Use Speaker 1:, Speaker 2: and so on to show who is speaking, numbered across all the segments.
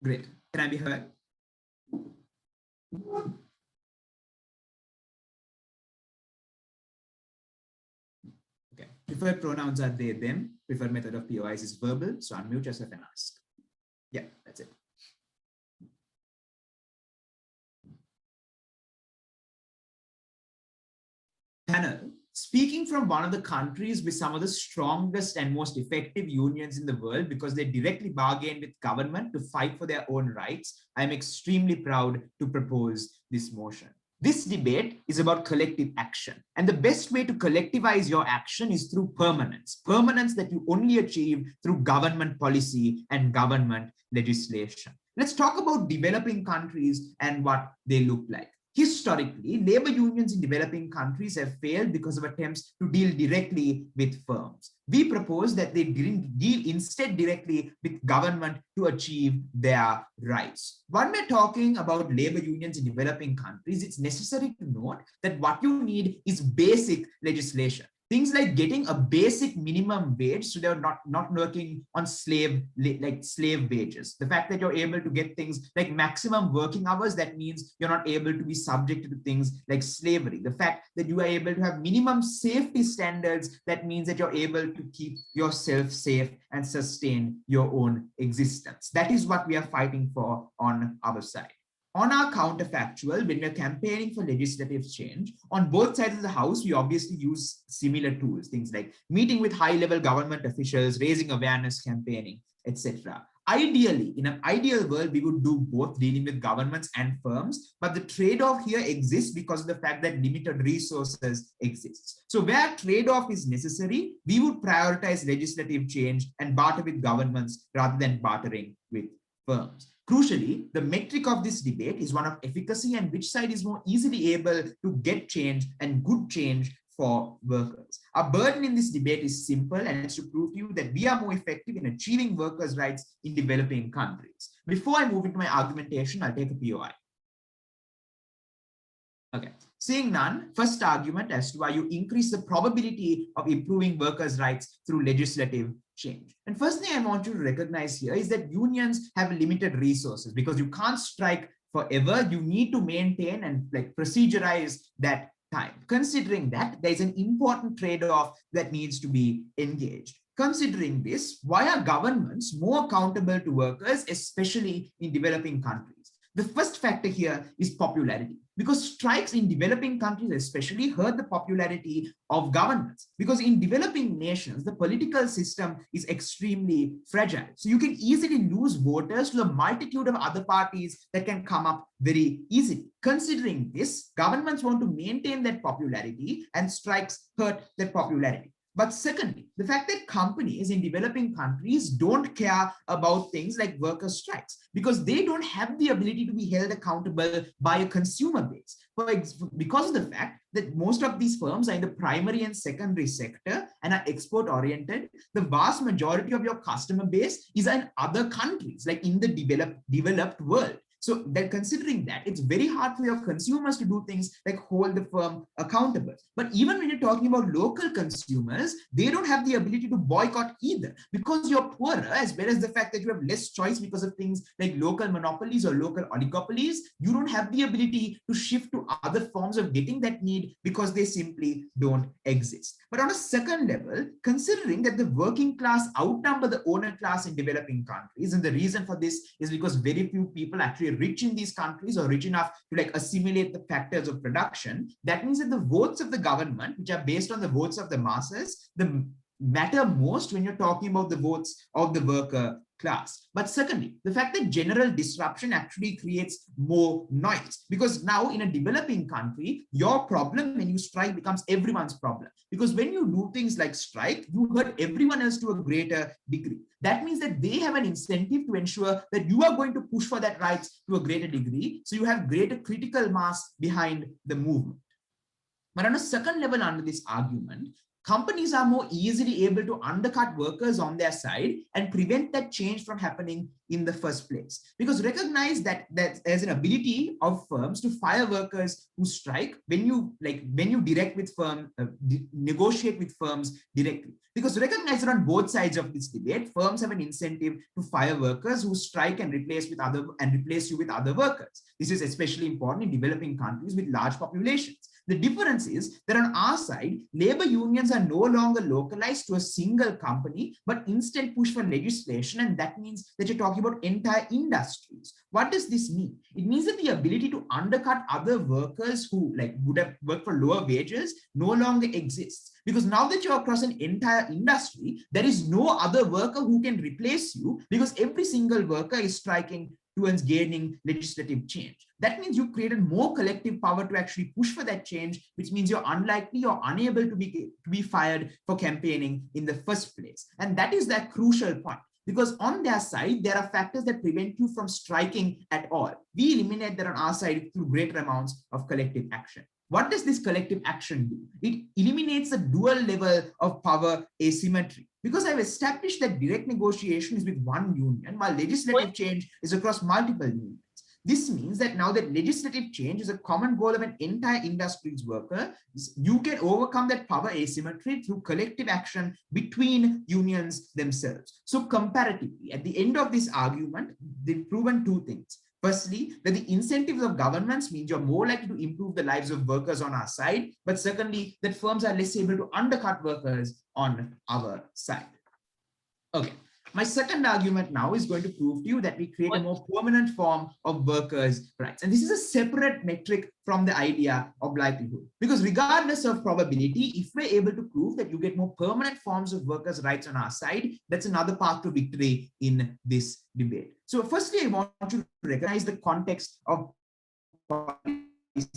Speaker 1: Great. Can I be heard? Okay. Preferred pronouns are they, them. Preferred method of POIs is verbal. So unmute yourself and ask. Yeah, that's it. Panel, speaking from one of the countries with some of the strongest and most effective unions in the world because they directly bargain with government to fight for their own rights, I am extremely proud to propose this motion. This debate is about collective action, and the best way to collectivize your action is through permanence. Permanence that you only achieve through government policy and government legislation. Let's talk about developing countries and what they look like. Historically, labor unions in developing countries have failed because of attempts to deal directly with firms. We propose that they deal instead directly with government to achieve their rights. When we're talking about labor unions in developing countries, it's necessary to note that what you need is basic legislation. Things like getting a basic minimum wage, so they're not working on slave wages. The fact that you're able to get things like maximum working hours, that means you're not able to be subjected to things like slavery. The fact that you are able to have minimum safety standards, that means that you're able to keep yourself safe and sustain your own existence. That is what we are fighting for on our side. On our counterfactual, when we're campaigning for legislative change, on both sides of the house, we obviously use similar tools, things like meeting with high-level government officials, raising awareness, campaigning, etc. Ideally, in an ideal world, we would do both, dealing with governments and firms, but the trade-off here exists because of the fact that limited resources exist. So where trade-off is necessary, we would prioritize legislative change and barter with governments rather than bartering with firms. Crucially, the metric of this debate is one of efficacy and which side is more easily able to get change and good change for workers. Our burden in this debate is simple, and it's to prove to you that we are more effective in achieving workers' rights in developing countries. Before I move into my argumentation, I'll take a POI. Okay, seeing none, first argument as to why you increase the probability of improving workers' rights through legislative change. And first thing I want you to recognize here is that unions have limited resources because you can't strike forever. You need to maintain and procedurize that time. Considering that, there is an important trade-off that needs to be engaged. Considering this, why are governments more accountable to workers, especially in developing countries? The first factor here is popularity, because strikes in developing countries especially hurt the popularity of governments, because in developing nations, the political system is extremely fragile. So you can easily lose voters to a multitude of other parties that can come up very easily. Considering this, governments want to maintain that popularity and strikes hurt that popularity. But secondly, the fact that companies in developing countries don't care about things like worker strikes because they don't have the ability to be held accountable by a consumer base. Because of the fact that most of these firms are in the primary and secondary sector and are export oriented, the vast majority of your customer base is in other countries, like in the developed world. So that considering that, it's very hard for your consumers to do things like hold the firm accountable. But even when you're talking about local consumers, they don't have the ability to boycott either because you're poorer, as well as the fact that you have less choice because of things like local monopolies or local oligopolies. You don't have the ability to shift to other forms of getting that need because they simply don't exist. But on a second level, considering that the working class outnumber the owner class in developing countries, and the reason for this is because very few people actually rich in these countries or rich enough to assimilate the factors of production, that means that the votes of the government, which are based on the votes of the masses, matter most when you're talking about the votes of the worker class. But secondly, the fact that general disruption actually creates more noise, because now in a developing country, your problem when you strike becomes everyone's problem, because when you do things like strike, you hurt everyone else to a greater degree. That means that they have an incentive to ensure that you are going to push for that rights to a greater degree, so you have greater critical mass behind the movement. But on a second level under this argument, companies are more easily able to undercut workers on their side and prevent that change from happening in the first place. Because recognize that there's an ability of firms to fire workers who strike when you negotiate with firms directly. Because recognize that on both sides of this debate, firms have an incentive to fire workers who strike and replace you with other workers. This is especially important in developing countries with large populations. The difference is that on our side, labor unions are no longer localized to a single company, but instead push for legislation. And that means that you're talking about entire industries. What does this mean? It means that the ability to undercut other workers who would have worked for lower wages no longer exists. Because now that you're across an entire industry, there is no other worker who can replace you, because every single worker is striking towards gaining legislative change. That means you've created more collective power to actually push for that change, which means you're unlikely or unable to be fired for campaigning in the first place. And that is that crucial point, because on their side, there are factors that prevent you from striking at all. We eliminate that on our side through greater amounts of collective action. What does this collective action do? It eliminates the dual level of power asymmetry, because I've established that direct negotiation is with one union while legislative change is across multiple unions. This means that now that legislative change is a common goal of an entire industry's worker, you can overcome that power asymmetry through collective action between unions themselves. So comparatively, at the end of this argument, they've proven two things. Firstly, that the incentives of governments means you're more likely to improve the lives of workers on our side, but secondly, that firms are less able to undercut workers on our side. Okay. My second argument now is going to prove to you that we create a more permanent form of workers' rights. And this is a separate metric from the idea of likelihood. Because regardless of probability, if we're able to prove that you get more permanent forms of workers' rights on our side, that's another path to victory in this debate. So firstly, I want you to recognize the context of policy.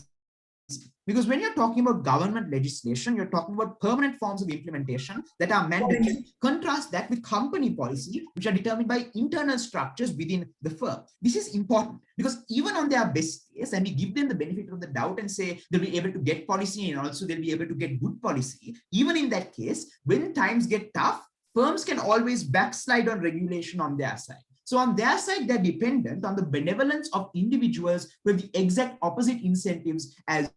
Speaker 1: Because when you're talking about government legislation, you're talking about permanent forms of implementation that are mandatory. Contrast that with company policy, which are determined by internal structures within the firm. This is important because even on their best case, and we give them the benefit of the doubt and say they'll be able to get policy and also they'll be able to get good policy. Even in that case, when times get tough, firms can always backslide on regulation on their side. So on their side, they're dependent on the benevolence of individuals with the exact opposite incentives as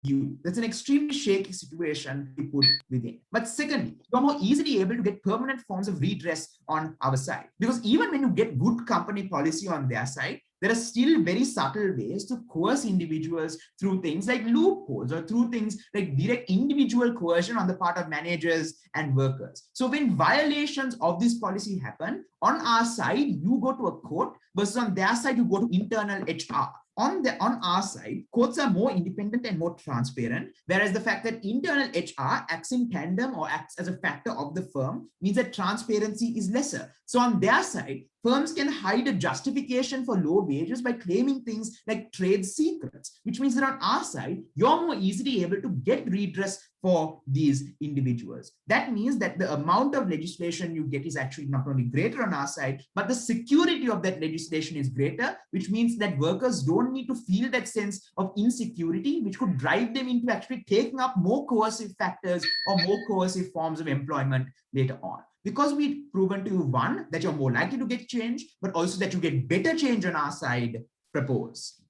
Speaker 1: you. That's an extremely shaky situation we put within. But secondly, you're more easily able to get permanent forms of redress on our side. Because even when you get good company policy on their side, there are still very subtle ways to coerce individuals through things like loopholes or through things like direct individual coercion on the part of managers and workers. So when violations of this policy happen, on our side, you go to a court versus on their side, you go to internal HR. On our side, courts are more independent and more transparent, whereas the fact that internal HR acts in tandem or acts as a factor of the firm means that transparency is lesser. So on their side, firms can hide a justification for low wages by claiming things like trade secrets, which means that on our side, you're more easily able to get redress for these individuals. That means that the amount of legislation you get is actually not only greater on our side, but the security of that legislation is greater, which means that workers don't need to feel that sense of insecurity, which could drive them into actually taking up more coercive factors or more coercive forms of employment later on. Because we've proven to you, one, that you're more likely to get change, but also that you get better change on our side, propose.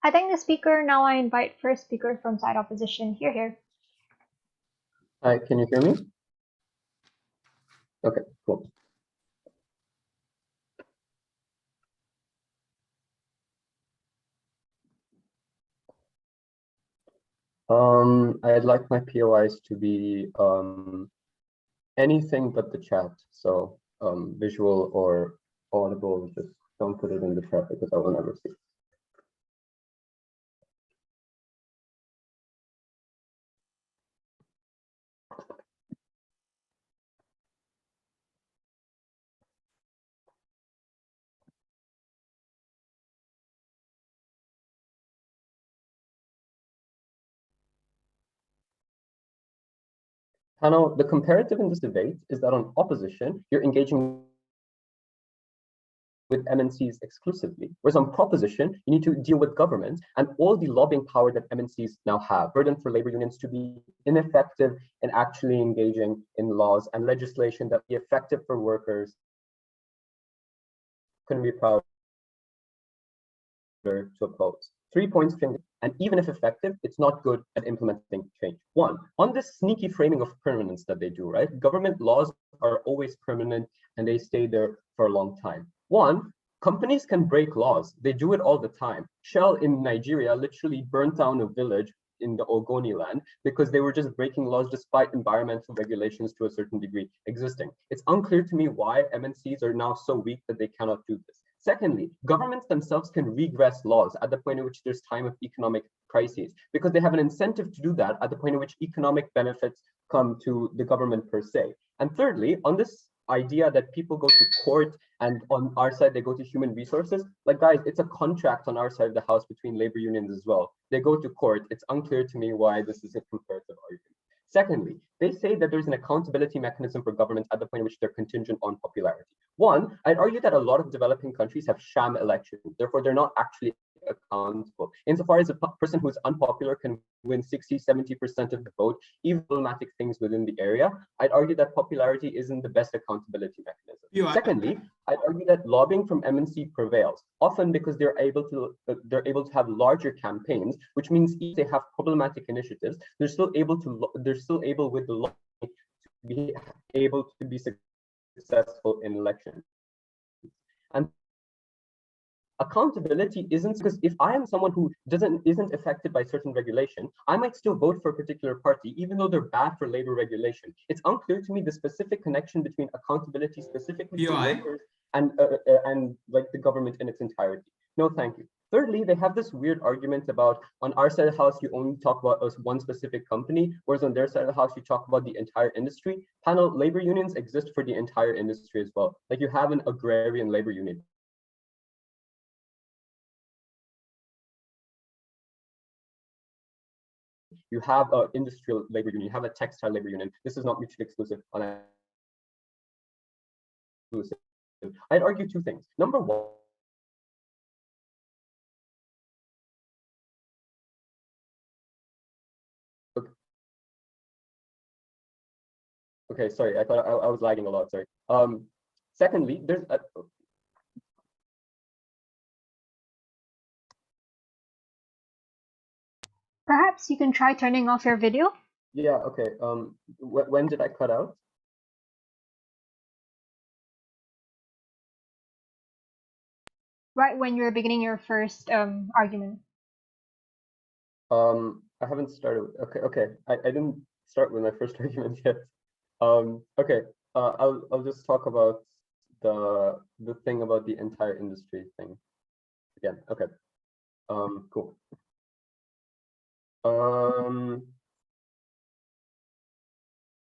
Speaker 2: I thank the speaker. Now I invite first speaker from side opposition. Here.
Speaker 3: Hi, can you hear me? Okay, cool. I'd like my POIs to be anything but the chat. So visual or audible, just don't put it in the chat because I will never see it. Hanno, the comparative in this debate is that on opposition, you're engaging with MNCs exclusively, whereas on proposition, you need to deal with governments and all the lobbying power that MNCs now have, burden for labor unions to be ineffective in actually engaging in laws and legislation that be effective for workers. Couldn't be prouder to oppose. 3 points, and even if effective, it's not good at implementing change. One, on this sneaky framing of permanence that they do, right? Government laws are always permanent and they stay there for a long time. One, companies can break laws. They do it all the time. Shell in Nigeria literally burnt down a village in the Ogoni land because they were just breaking laws despite environmental regulations to a certain degree existing. It's unclear to me why MNCs are now so weak that they cannot do this. Secondly, governments themselves can regress laws at the point at which there's time of economic crises because they have an incentive to do that at the point at which economic benefits come to the government per se. And thirdly, on this idea that people go to court and on our side they go to human resources, like guys, it's a contract on our side of the house between labor unions as well. They go to court. It's unclear to me why this is a comparative argument. Secondly, they say that there's an accountability mechanism for governments at the point at which they're contingent on popularity. One, I'd argue that a lot of developing countries have sham elections, therefore they're not actually accountable. Insofar as a person who's unpopular can win 60–70% of the vote, even problematic things within the area, I'd argue that popularity isn't the best accountability mechanism. Secondly, I'd argue that lobbying from MNC prevails, often because they're able to have larger campaigns, which means if they have problematic initiatives, they're still able with the law to be able to be successful in elections. And accountability isn't because if I am someone who isn't affected by certain regulation, I might still vote for a particular party, even though they're bad for labor regulation. It's unclear to me the specific connection between accountability specifically for workers and like the government in its entirety. No, thank you. Thirdly, they have this weird argument about on our side of the house, you only talk about one specific company, whereas on their side of the house, you talk about the entire industry. Panel, labor unions exist for the entire industry as well. Like you have an agrarian labor union. You have an industrial labor union, you have a textile labor union. This is not mutually exclusive. I'd argue two things. Number one, okay, sorry, I thought I was lagging a lot, sorry. Secondly, there's a,
Speaker 2: Perhaps you can try turning off your video.
Speaker 3: yeah, okay. When did I cut out?
Speaker 2: Right when you were beginning your first argument.
Speaker 3: I haven't started. Okay. I didn't start with my first argument yet. Okay. I'll just talk about the thing about the entire industry thing again. Okay. Cool.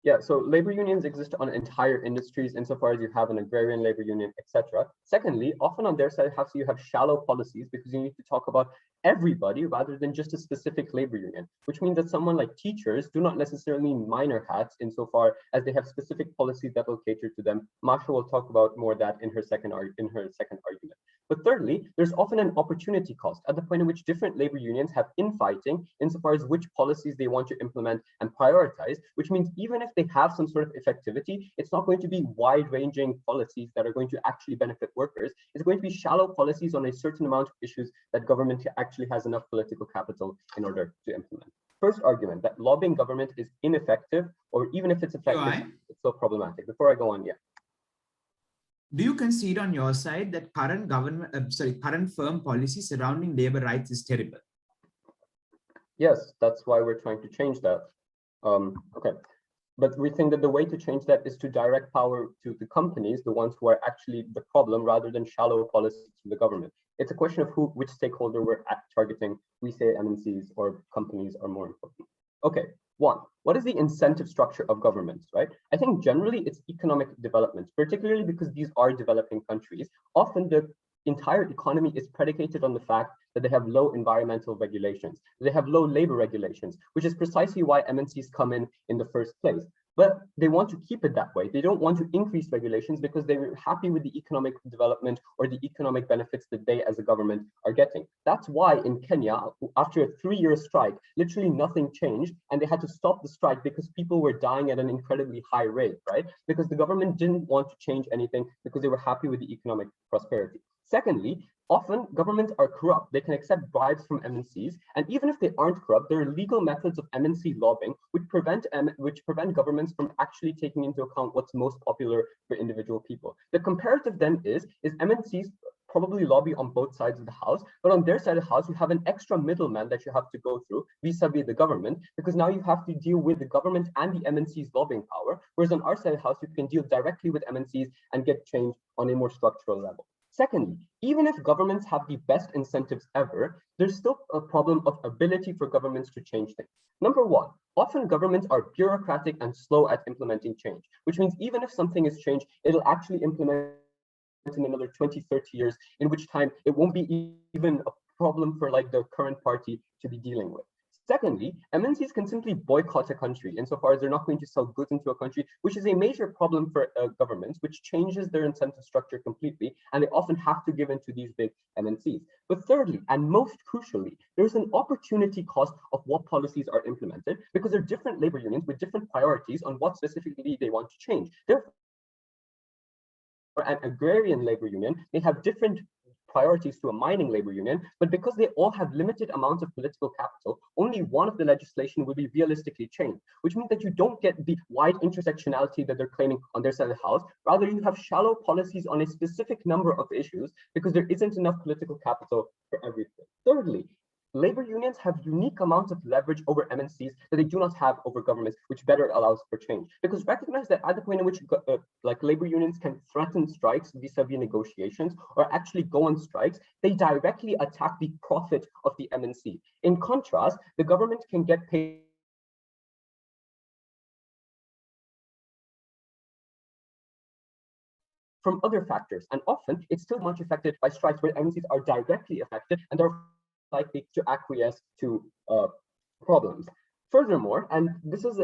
Speaker 3: Yeah, so labor unions exist on entire industries insofar as you have an agrarian labor union, etc. Secondly, often on their side, you have shallow policies because you need to talk about everybody rather than just a specific labor union, which means that someone like teachers do not necessarily need minor hats insofar as they have specific policies that will cater to them. Masha will talk about more of that in her second argument. But thirdly, there's often an opportunity cost at the point at which different labor unions have infighting insofar as which policies they want to implement and prioritize, which means even if they have some sort of effectivity, it's not going to be wide-ranging policies that are going to actually benefit workers. It's going to be shallow policies on a certain amount of issues that government actually has enough political capital in order to implement. First argument, that lobbying government is ineffective, or even if it's effective, it's still problematic. Before I go on, yeah.
Speaker 1: Do you concede on your side that current firm policy surrounding labor rights is terrible?
Speaker 3: Yes, that's why we're trying to change that. Okay, but we think that the way to change that is to direct power to the companies, the ones who are actually the problem, rather than shallow policies to the government. It's a question of which stakeholder we're targeting. We say MNCs or companies are more important. Okay, one, what is the incentive structure of governments, right? I think generally it's economic development, particularly because these are developing countries. Often the entire economy is predicated on the fact that they have low environmental regulations. They have low labor regulations, which is precisely why MNCs come in the first place. but they want to keep it that way. They don't want to increase regulations because they're happy with the economic development or the economic benefits that they as a government are getting. That's why in Kenya, after a 3-year strike, literally nothing changed, and they had to stop the strike because people were dying at an incredibly high rate, right? Because the government didn't want to change anything because they were happy with the economic prosperity. Secondly, often governments are corrupt. They can accept bribes from MNCs, and even if they aren't corrupt, there are legal methods of MNC lobbying which prevent governments from actually taking into account what's most popular for individual people. The comparative then is MNCs probably lobby on both sides of the house, but on their side of the house, you have an extra middleman that you have to go through vis-a-vis the government, because now you have to deal with the government and the MNC's lobbying power, whereas on our side of the house, you can deal directly with MNCs and get change on a more structural level. Secondly, even if governments have the best incentives ever, there's still a problem of ability for governments to change things. Number one, often governments are bureaucratic and slow at implementing change, which means even if something is changed, it'll actually implement in another 20, 30 years, in which time it won't be even a problem for like the current party to be dealing with. Secondly, MNCs can simply boycott a country insofar as they're not going to sell goods into a country, which is a major problem for governments, which changes their incentive structure completely, and they often have to give in to these big MNCs. But thirdly, and most crucially, there's an opportunity cost of what policies are implemented, because there are different labor unions with different priorities on what specifically they want to change. Therefore, an agrarian labor union, they have different priorities to a mining labor union, but because they all have limited amounts of political capital, only one of the legislation will be realistically changed, which means that you don't get the wide intersectionality that they're claiming on their side of the house. Rather, you have shallow policies on a specific number of issues because there isn't enough political capital for everything. Thirdly, labor unions have unique amounts of leverage over MNCs that they do not have over governments, which better allows for change. Because recognize that at the point in which like labor unions can threaten strikes vis-a-vis negotiations or actually go on strikes, they directly attack the profit of the MNC. In contrast, the government can get paid from other factors, and often it's still much affected by strikes where MNCs are directly affected and are likely to acquiesce to problems. Furthermore, and this is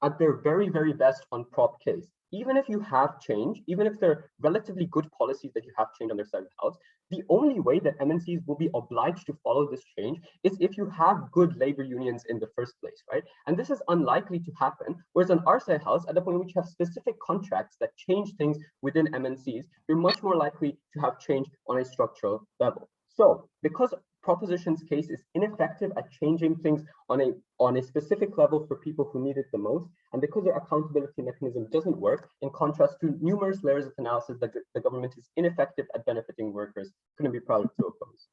Speaker 3: at their very, very best on prop case, even if you have change, even if they're relatively good policies that you have changed on their side of the house, the only way that MNCs will be obliged to follow this change is if you have good labor unions in the first place, right? And this is unlikely to happen, whereas on our side of the house, at the point in which you have specific contracts that change things within MNCs, you're much more likely to have change on a structural level. So because proposition's case is ineffective at changing things on a specific level for people who need it the most, and because their accountability mechanism doesn't work, in contrast to numerous layers of analysis that the government is ineffective at benefiting workers, couldn't be proud to oppose.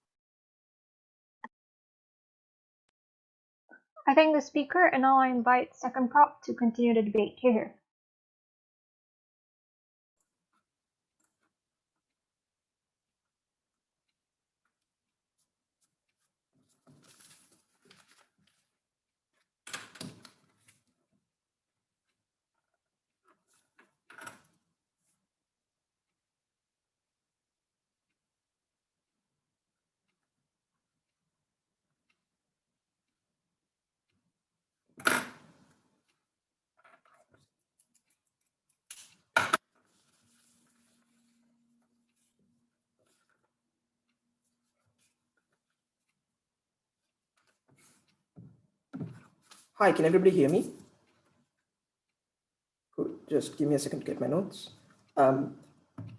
Speaker 2: I thank the speaker, and now I invite second prop to continue the debate. Here.
Speaker 4: Hi, can everybody hear me? Good. Just give me a second to get my notes.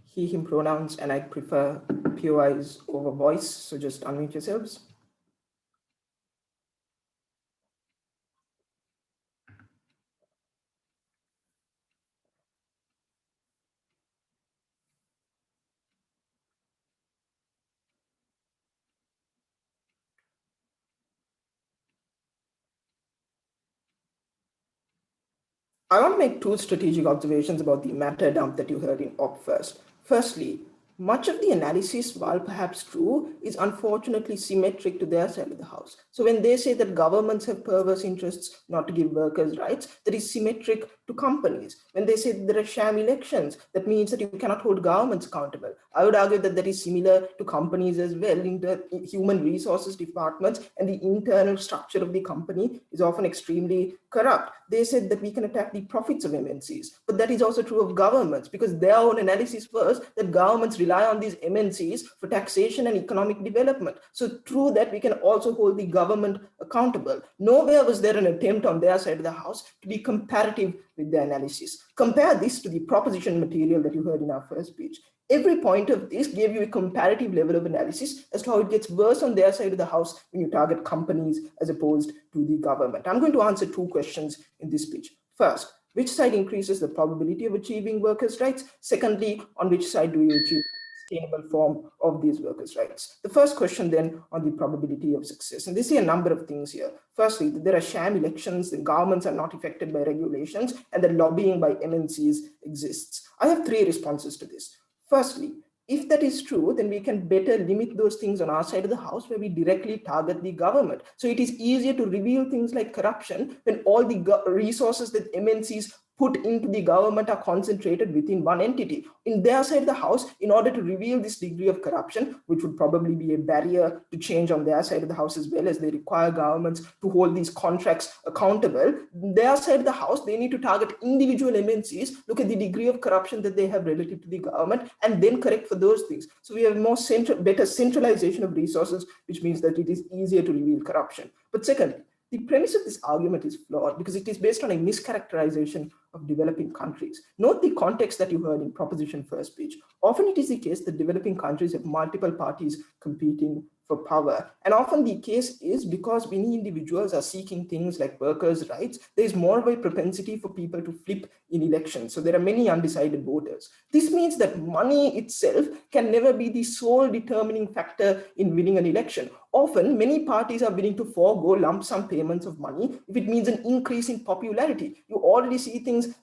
Speaker 4: He, him pronouns, and I prefer POIs over voice, so just unmute yourselves. I want to make two strategic observations about the matter dump that you heard in Op first. Firstly, much of the analysis, while perhaps true, is unfortunately symmetric to their side of the house. So when they say that governments have perverse interests not to give workers rights, that is symmetric to companies. When they say that there are sham elections, that means that you cannot hold governments accountable. I would argue that that is similar to companies as well. In the human resources departments and the internal structure of the company is often extremely corrupt. They said that we can attack the profits of MNCs, but that is also true of governments, because their own analysis was that governments rely on these MNCs for taxation and economic development. So through that, we can also hold the government accountable. Nowhere was there an attempt on their side of the house to be comparative with their analysis. Compare this to the proposition material that you heard in our first speech. Every point of this gave you a comparative level of analysis as to how it gets worse on their side of the house when you target companies as opposed to the government. I'm going to answer two questions in this speech. First, which side increases the probability of achieving workers' rights? Secondly, on which side do you achieve a sustainable form of these workers' rights? The first question then on the probability of success. And they say a number of things here. Firstly, that there are sham elections, the governments are not affected by regulations, and that lobbying by MNCs exists. I have three responses to this. Firstly, if that is true, then we can better limit those things on our side of the house where we directly target the government. So it is easier to reveal things like corruption when all the resources that MNCs put into the government are concentrated within one entity. In their side of the house, in order to reveal this degree of corruption, which would probably be a barrier to change on their side of the house as well, as they require governments to hold these contracts accountable, their side of the house, they need to target individual MNCs, look at the degree of corruption that they have relative to the government, and then correct for those things. So we have better centralization of resources, which means that it is easier to reveal corruption. But secondly, the premise of this argument is flawed because it is based on a mischaracterization of developing countries. Note the context that you heard in proposition first speech. Often it is the case that developing countries have multiple parties competing for power. And often the case is because many individuals are seeking things like workers' rights, there is more of a propensity for people to flip in elections. So there are many undecided voters. This means that money itself can never be the sole determining factor in winning an election. Often, many parties are willing to forego lump sum payments of money if it means an increase in popularity. You already see things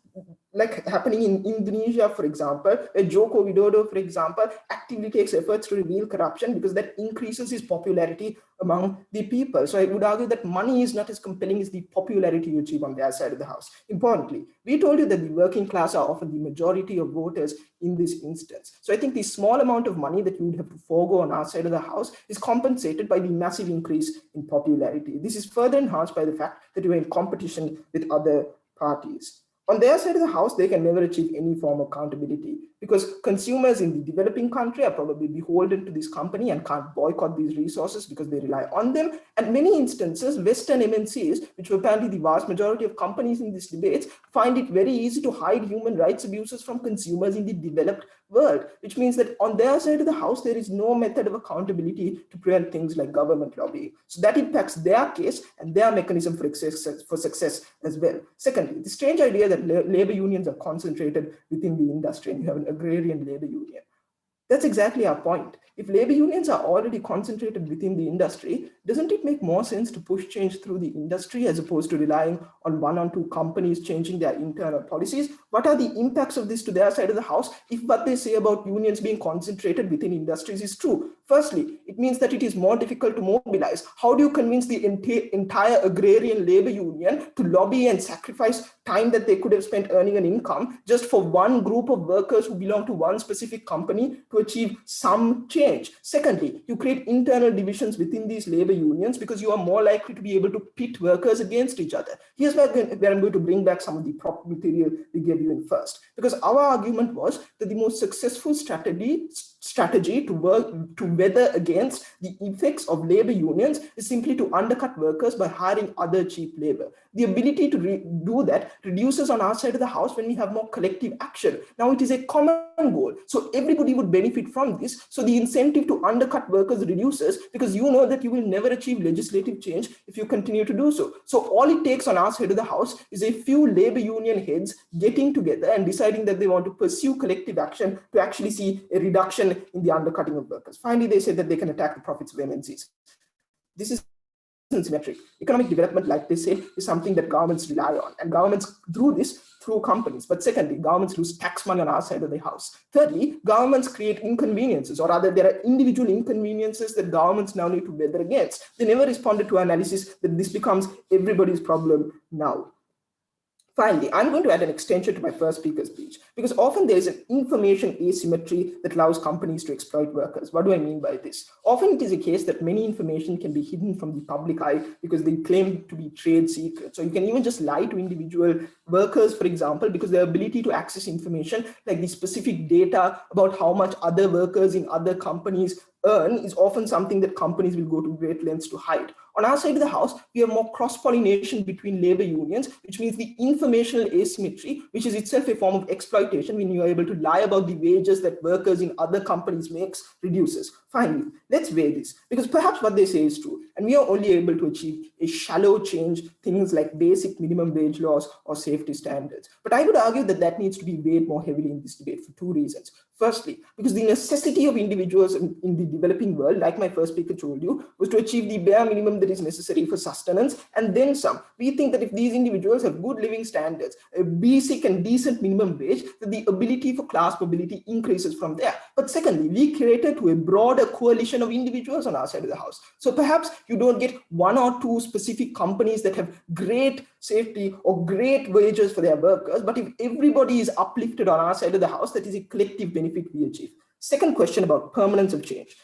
Speaker 4: like happening in Indonesia, for example, where Joko Widodo, for example, actively takes efforts to reveal corruption because that increases his popularity among the people. So I would argue that money is not as compelling as the popularity you achieve on their side of the house. Importantly, we told you that the working class are often the majority of voters in this instance. So I think the small amount of money that you would have to forego on our side of the house is compensated by the massive increase in popularity. This is further enhanced by the fact that you are in competition with other parties. On their side of the house, they can never achieve any form of accountability because consumers in the developing country are probably beholden to this company and can't boycott these resources because they rely on them. And many instances, Western MNCs, which were apparently the vast majority of companies in these debates, find it very easy to hide human rights abuses from consumers in the developed world, which means that on their side of the house, there is no method of accountability to prevent things like government lobbying. So that impacts their case and their mechanism for success as well. Secondly, the strange idea that labor unions are concentrated within the industry and you have an agrarian labor union. That's exactly our point. If labor unions are already concentrated within the industry, doesn't it make more sense to push change through the industry as opposed to relying on one or two companies changing their internal policies? What are the impacts of this to their side of the house if what they say about unions being concentrated within industries is true? Firstly, it means that it is more difficult to mobilize. How do you convince the entire agrarian labor union to lobby and sacrifice time that they could have spent earning an income just for one group of workers who belong to one specific company to achieve some change? Secondly, you create internal divisions within these labor unions because you are more likely to be able to pit workers against each other. Here's where I'm going to bring back some of the prop material we gave you in first, because our argument was that the most successful strategy to weather against the effects of labor unions is simply to undercut workers by hiring other cheap labor. The ability to do that reduces on our side of the house when we have more collective action. Now it is a common goal, so everybody would benefit from this. So the incentive to undercut workers reduces because you know that you will never achieve legislative change if you continue to do so. So all it takes on our side of the house is a few labor union heads getting together and deciding that they want to pursue collective action to actually see a reduction in the undercutting of workers. Finally, they said that they can attack the profits of MNCs. This is symmetric. Economic development, like they say, is something that governments rely on, and governments do this through companies. But secondly, governments lose tax money on our side of the house. Thirdly, governments create inconveniences, or rather there are individual inconveniences that governments now need to weather against. They never responded to analysis that this becomes everybody's problem now. Finally, I'm going to add an extension to my first speaker's speech, because often there is an information asymmetry that allows companies to exploit workers. What do I mean by this? Often it is a case that many information can be hidden from the public eye because they claim to be trade secrets. So you can even just lie to individual workers, for example, because their ability to access information like the specific data about how much other workers in other companies earn is often something that companies will go to great lengths to hide. On our side of the house, we have more cross-pollination between labor unions, which means the informational asymmetry, which is itself a form of exploitation when you are able to lie about the wages that workers in other companies makes, reduces. Finally, let's weigh this, because perhaps what they say is true, and we are only able to achieve a shallow change, things like basic minimum wage laws or safety standards. But I would argue that that needs to be weighed more heavily in this debate for two reasons. Firstly, because the necessity of individuals in the developing world, like my first speaker told you, was to achieve the bare minimum that is necessary for sustenance and then some. We think that if these individuals have good living standards, a basic and decent minimum wage, that the ability for class mobility increases from there. But secondly, we cater to a broader coalition of individuals on our side of the house. So perhaps you don't get one or two specific companies that have great safety or great wages for their workers, but if everybody is uplifted on our side of the house, that is a collective benefit we achieve. Second question about permanence of change.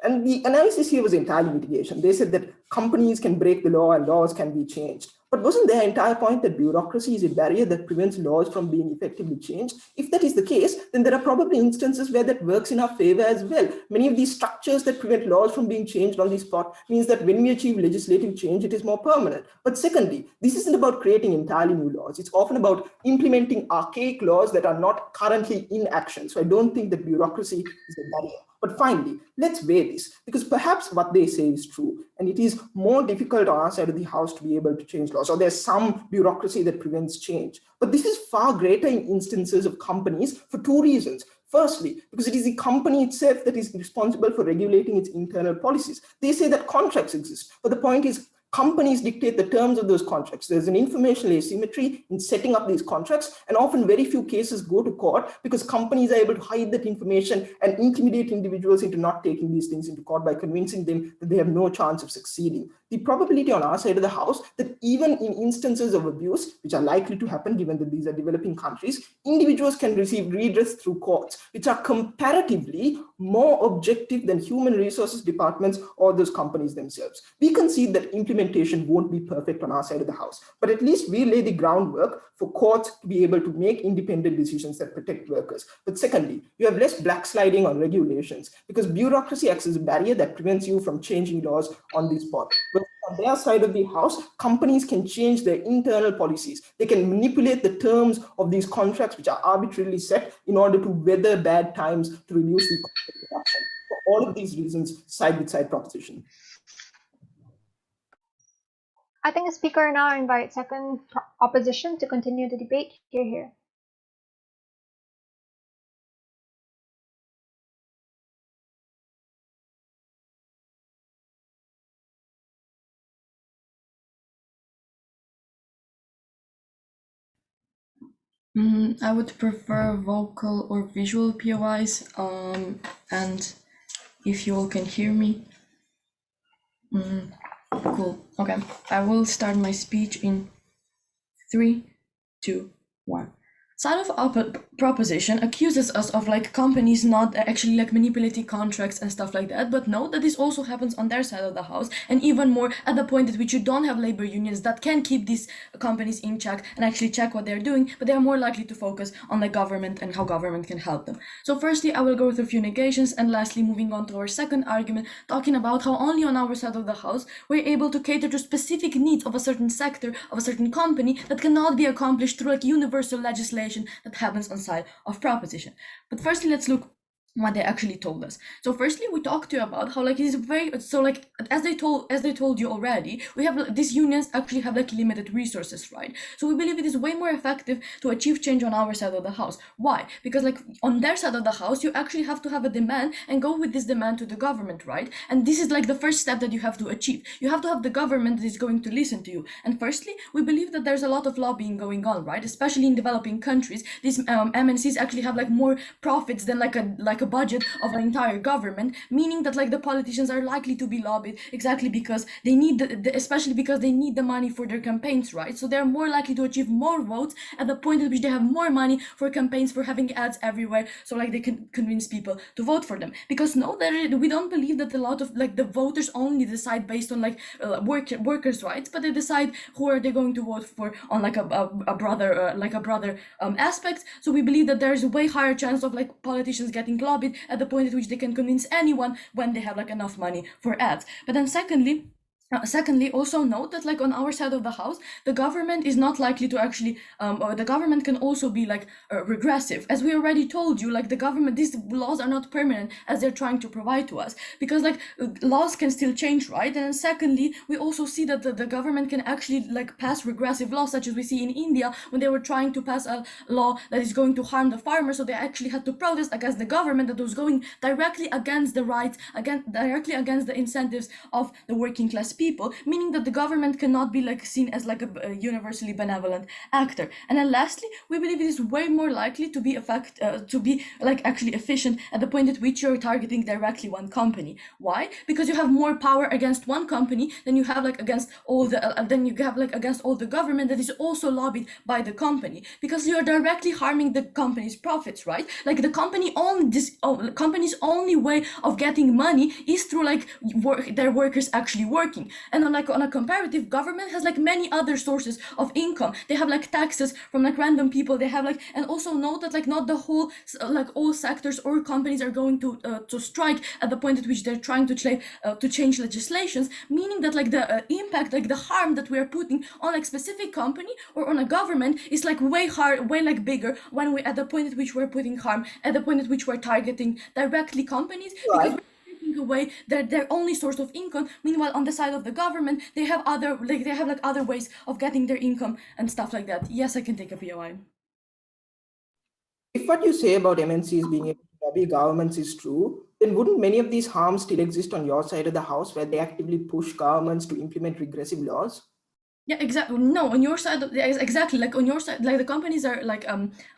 Speaker 4: And the analysis here was entirely mitigation. They said that companies can break the law and laws can be changed. But wasn't their entire point that bureaucracy is a barrier that prevents laws from being effectively changed? If that is the case, then there are probably instances where that works in our favor as well. Many of these structures that prevent laws from being changed on the spot means that when we achieve legislative change, it is more permanent. But secondly, this isn't about creating entirely new laws. It's often about implementing archaic laws that are not currently in action. So I don't think that bureaucracy is a barrier. But finally, let's weigh this, because perhaps what they say is true, and it is more difficult on our side of the house to be able to change laws, or there's some bureaucracy that prevents change. But this is far greater in instances of companies for two reasons. Firstly, because it is the company itself that is responsible for regulating its internal policies. They say that contracts exist, but the point is, companies dictate the terms of those contracts. There's an informational asymmetry in setting up these contracts, and often very few cases go to court because companies are able to hide that information and intimidate individuals into not taking these things into court by convincing them that they have no chance of succeeding. The probability on our side of the house that even in instances of abuse, which are likely to happen given that these are developing countries, individuals can receive redress through courts, which are comparatively more objective than human resources departments or those companies themselves. We concede that implementation won't be perfect on our side of the house, but at least we lay the groundwork for courts to be able to make independent decisions that protect workers. But secondly, you have less backsliding on regulations because bureaucracy acts as a barrier that prevents you from changing laws on the spot. But on their side of the house, companies can change their internal policies. They can manipulate the terms of these contracts, which are arbitrarily set, in order to weather bad times to reduce the cost of production. For all of these reasons, side-with-side proposition.
Speaker 2: I think the speaker now invites second opposition to continue the debate. Hear, hear.
Speaker 5: I would prefer vocal or visual POIs, and if you all can hear me. Cool. Okay, I will start my speech in 3, 2, 1. Side of proposition accuses us of like companies not actually like manipulating contracts and stuff like that, but note that this also happens on their side of the house, and even more at the point at which you don't have labor unions that can keep these companies in check and actually check what they're doing, but they're more likely to focus on the government and how government can help them. So firstly, I will go through a few negations, and lastly, moving on to our second argument, talking about how only on our side of the house we're able to cater to specific needs of a certain sector, of a certain company, that cannot be accomplished through like universal legislation that happens on side of proposition. But firstly, let's look what they actually told us. So firstly, we talked to you about how like it is very, so like as they told you already, we have these unions actually have like limited resources, right? So we believe it is way more effective to achieve change on our side of the house. Why? Because like on their side of the house, you actually have to have a demand and go with this demand to the government, right? And this is like the first step that you have to achieve. You have to have the government that is going to listen to you. And firstly, we believe that there's a lot of lobbying going on, right? Especially in developing countries, these MNCs actually have like more profits than like a a budget of an entire government, meaning that like the politicians are likely to be lobbied exactly because they need especially because they need the money for their campaigns, right? So they're more likely to achieve more votes at the point at which they have more money for campaigns, for having ads everywhere, so like they can convince people to vote for them. Because no, we don't believe that a lot of like the voters only decide based on like workers' rights, but they decide who are they going to vote for on like a broader aspect. So we believe that there's a way higher chance of like politicians getting lobbied at the point at which they can convince anyone when they have like enough money for ads. But then secondly, also note that like on our side of the house, the government is not likely to actually, or the government can also be like regressive. As we already told you, like the government, these laws are not permanent as they're trying to provide to us, because like laws can still change, right? And then secondly, we also see that the government can actually like pass regressive laws, such as we see in India when they were trying to pass a law that is going to harm the farmers. So they actually had to protest against the government that was going directly against the rights, directly against the incentives of the working class people, meaning that the government cannot be like seen as like a universally benevolent actor. And then lastly, we believe it is way more likely to be like actually efficient at the point at which you're targeting directly one company. Why? Because you have more power against one company than you have like against all the against all the government that is also lobbied by the company, because you're directly harming the company's profits, right? Like the company's only way of getting money is through like their workers actually working. And on a comparative, government has like many other sources of income. They have like taxes from like random people. They have like, and also note that like not the whole like all sectors or companies are going to strike at the point at which they're trying to change legislations, meaning that like the impact, like the harm that we are putting on like specific company or on a government is like way like bigger when we at the point at which we're putting harm, at the point at which we're targeting directly companies, because we're taking away their only source of income. Meanwhile, on the side of the government, they have other ways of getting their income and stuff like that. Yes, I can take a POI.
Speaker 4: If what you say about MNCs being able to lobby governments is true, then wouldn't many of these harms still exist on your side of the house, where they actively push governments to implement regressive laws?
Speaker 5: Yeah, exactly. No, on your side, exactly. Like on your side, like the companies are like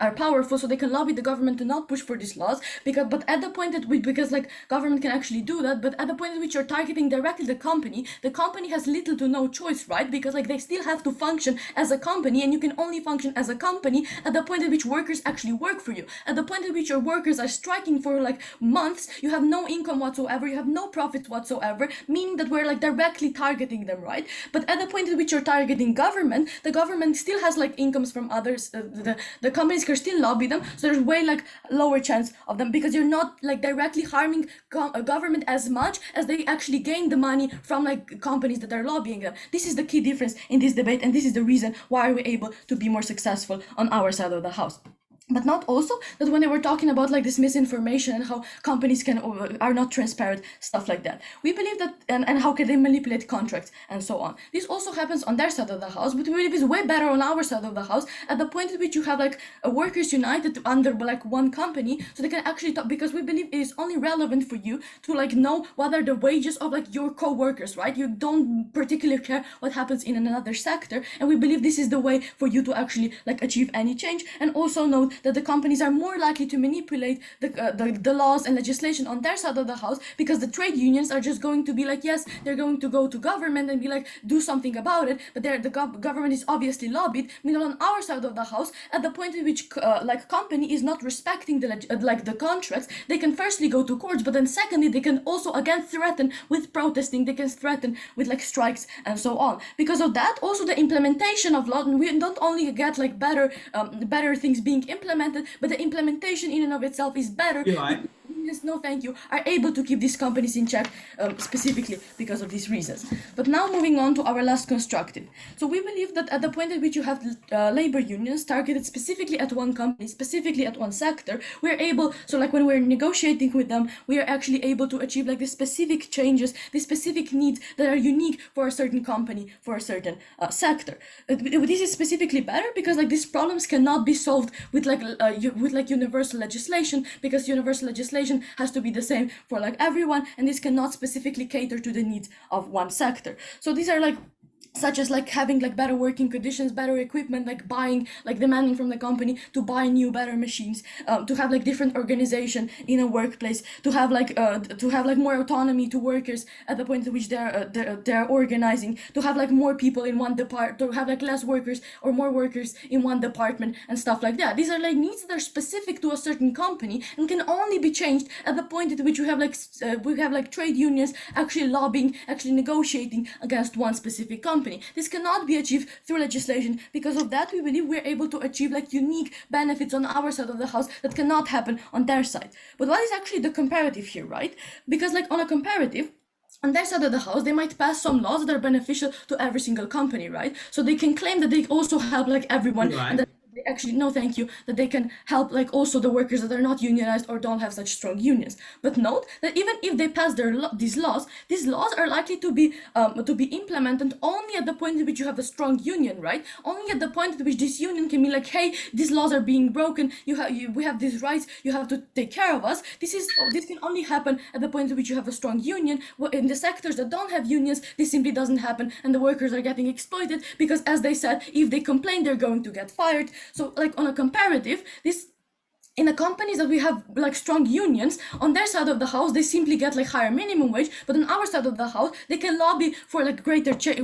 Speaker 5: are powerful, so they can lobby the government to not push for these laws. But at the point because like government can actually do that. But at the point at which you're targeting directly the company has little to no choice, right? Because like they still have to function as a company, and you can only function as a company at the point at which workers actually work for you. At the point at which your workers are striking for like months, you have no income whatsoever, you have no profits whatsoever, meaning that we're like directly targeting them, right? But at the point at which you're targeting government, the government still has like incomes from others, the companies can still lobby them, so there's way like lower chance of them, because you're not like directly harming a government as much as they actually gain the money from like companies that are lobbying them. This is the key difference in this debate, and this is the reason why we're able to be more successful on our side of the house. But not also that when they were talking about like this misinformation and how companies are not transparent, stuff like that. We believe that, and how can they manipulate contracts and so on. This also happens on their side of the house, but we believe it's way better on our side of the house at the point at which you have like workers united under like one company, so they can actually talk, because we believe it is only relevant for you to like know what are the wages of like your co-workers, right? You don't particularly care what happens in another sector, and we believe this is the way for you to actually like achieve any change. And also note that the companies are more likely to manipulate the laws and legislation on their side of the house, because the trade unions are just going to be like, yes, they're going to go to government and be like, do something about it, but the government is obviously lobbied. Meanwhile, on our side of the house, at the point at which like company is not respecting the contracts, they can firstly go to courts, but then secondly, they can also again threaten with protesting, they can threaten with like strikes and so on. Because of that, also the implementation of law, we don't only get like better things being implemented, but the implementation in and of itself is better.
Speaker 1: Yeah,
Speaker 5: Yes, no thank you, are able to keep these companies in check, specifically because of these reasons. But now moving on to our last constructive. So we believe that at the point at which you have labor unions targeted specifically at one company, specifically at one sector, we're able, so like when we're negotiating with them, we are actually able to achieve like the specific changes, the specific needs that are unique for a certain company, for a certain sector. This is specifically better because like these problems cannot be solved with like universal legislation, because universal legislation has to be the same for like everyone, and this cannot specifically cater to the needs of one sector. So these are like such as like having like better working conditions, better equipment, like buying, like demanding from the company to buy new better machines, to have like different organization in a workplace, to have like more autonomy to workers at the point at which they're organizing, to have like more people in one department, to have like less workers or more workers in one department and stuff like that. These are like needs that are specific to a certain company and can only be changed at the point at which we have like trade unions actually lobbying, actually negotiating against one specific company. This cannot be achieved through legislation. Because of that, we believe we're able to achieve like unique benefits on our side of the house that cannot happen on their side. But what is actually the comparative here, right? Because like on a comparative, on their side of the house, they might pass some laws that are beneficial to every single company, right? So they can claim that they also help like everyone,
Speaker 1: Right.
Speaker 5: and that they actually, no thank you, that they can help like also the workers that are not unionized or don't have such strong unions. But note that even if they pass these laws are likely to be implemented only at the point at which you have a strong union, right? Only at the point at which this union can be like, hey, these laws are being broken, we have these rights, you have to take care of us. This can only happen at the point at which you have a strong union. In the sectors that don't have unions, this simply doesn't happen, and the workers are getting exploited because, as they said, if they complain, they're going to get fired. So like on a comparative, in the companies that we have like strong unions, on their side of the house they simply get like higher minimum wage, but on our side of the house they can lobby for like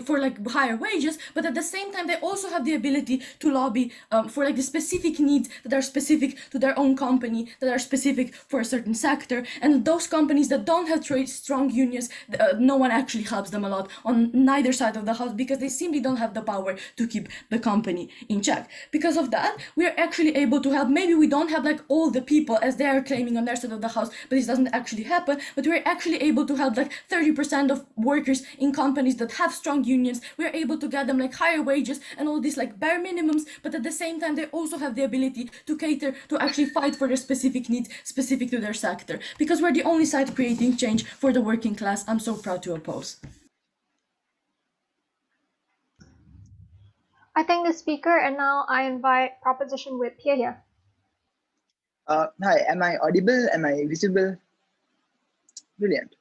Speaker 5: for like higher wages, but at the same time they also have the ability to lobby for like the specific needs that are specific to their own company, that are specific for a certain sector. And those companies that don't have strong unions, no one actually helps them a lot on neither side of the house, because they simply don't have the power to keep the company in check. Because of that, we are actually able to help. Maybe we don't have like all the people as they are claiming on their side of the house, but this doesn't actually happen. But we're actually able to help like 30% of workers in companies that have strong unions. We're able to get them like higher wages and all these like bare minimums, but at the same time they also have the ability to cater, to actually fight for their specific needs specific to their sector, because we're the only side creating change for the working class. I'm so proud to oppose.
Speaker 2: I thank the speaker, and now I invite proposition with Pierre here.
Speaker 6: Hi, am I audible? Am I visible? Brilliant.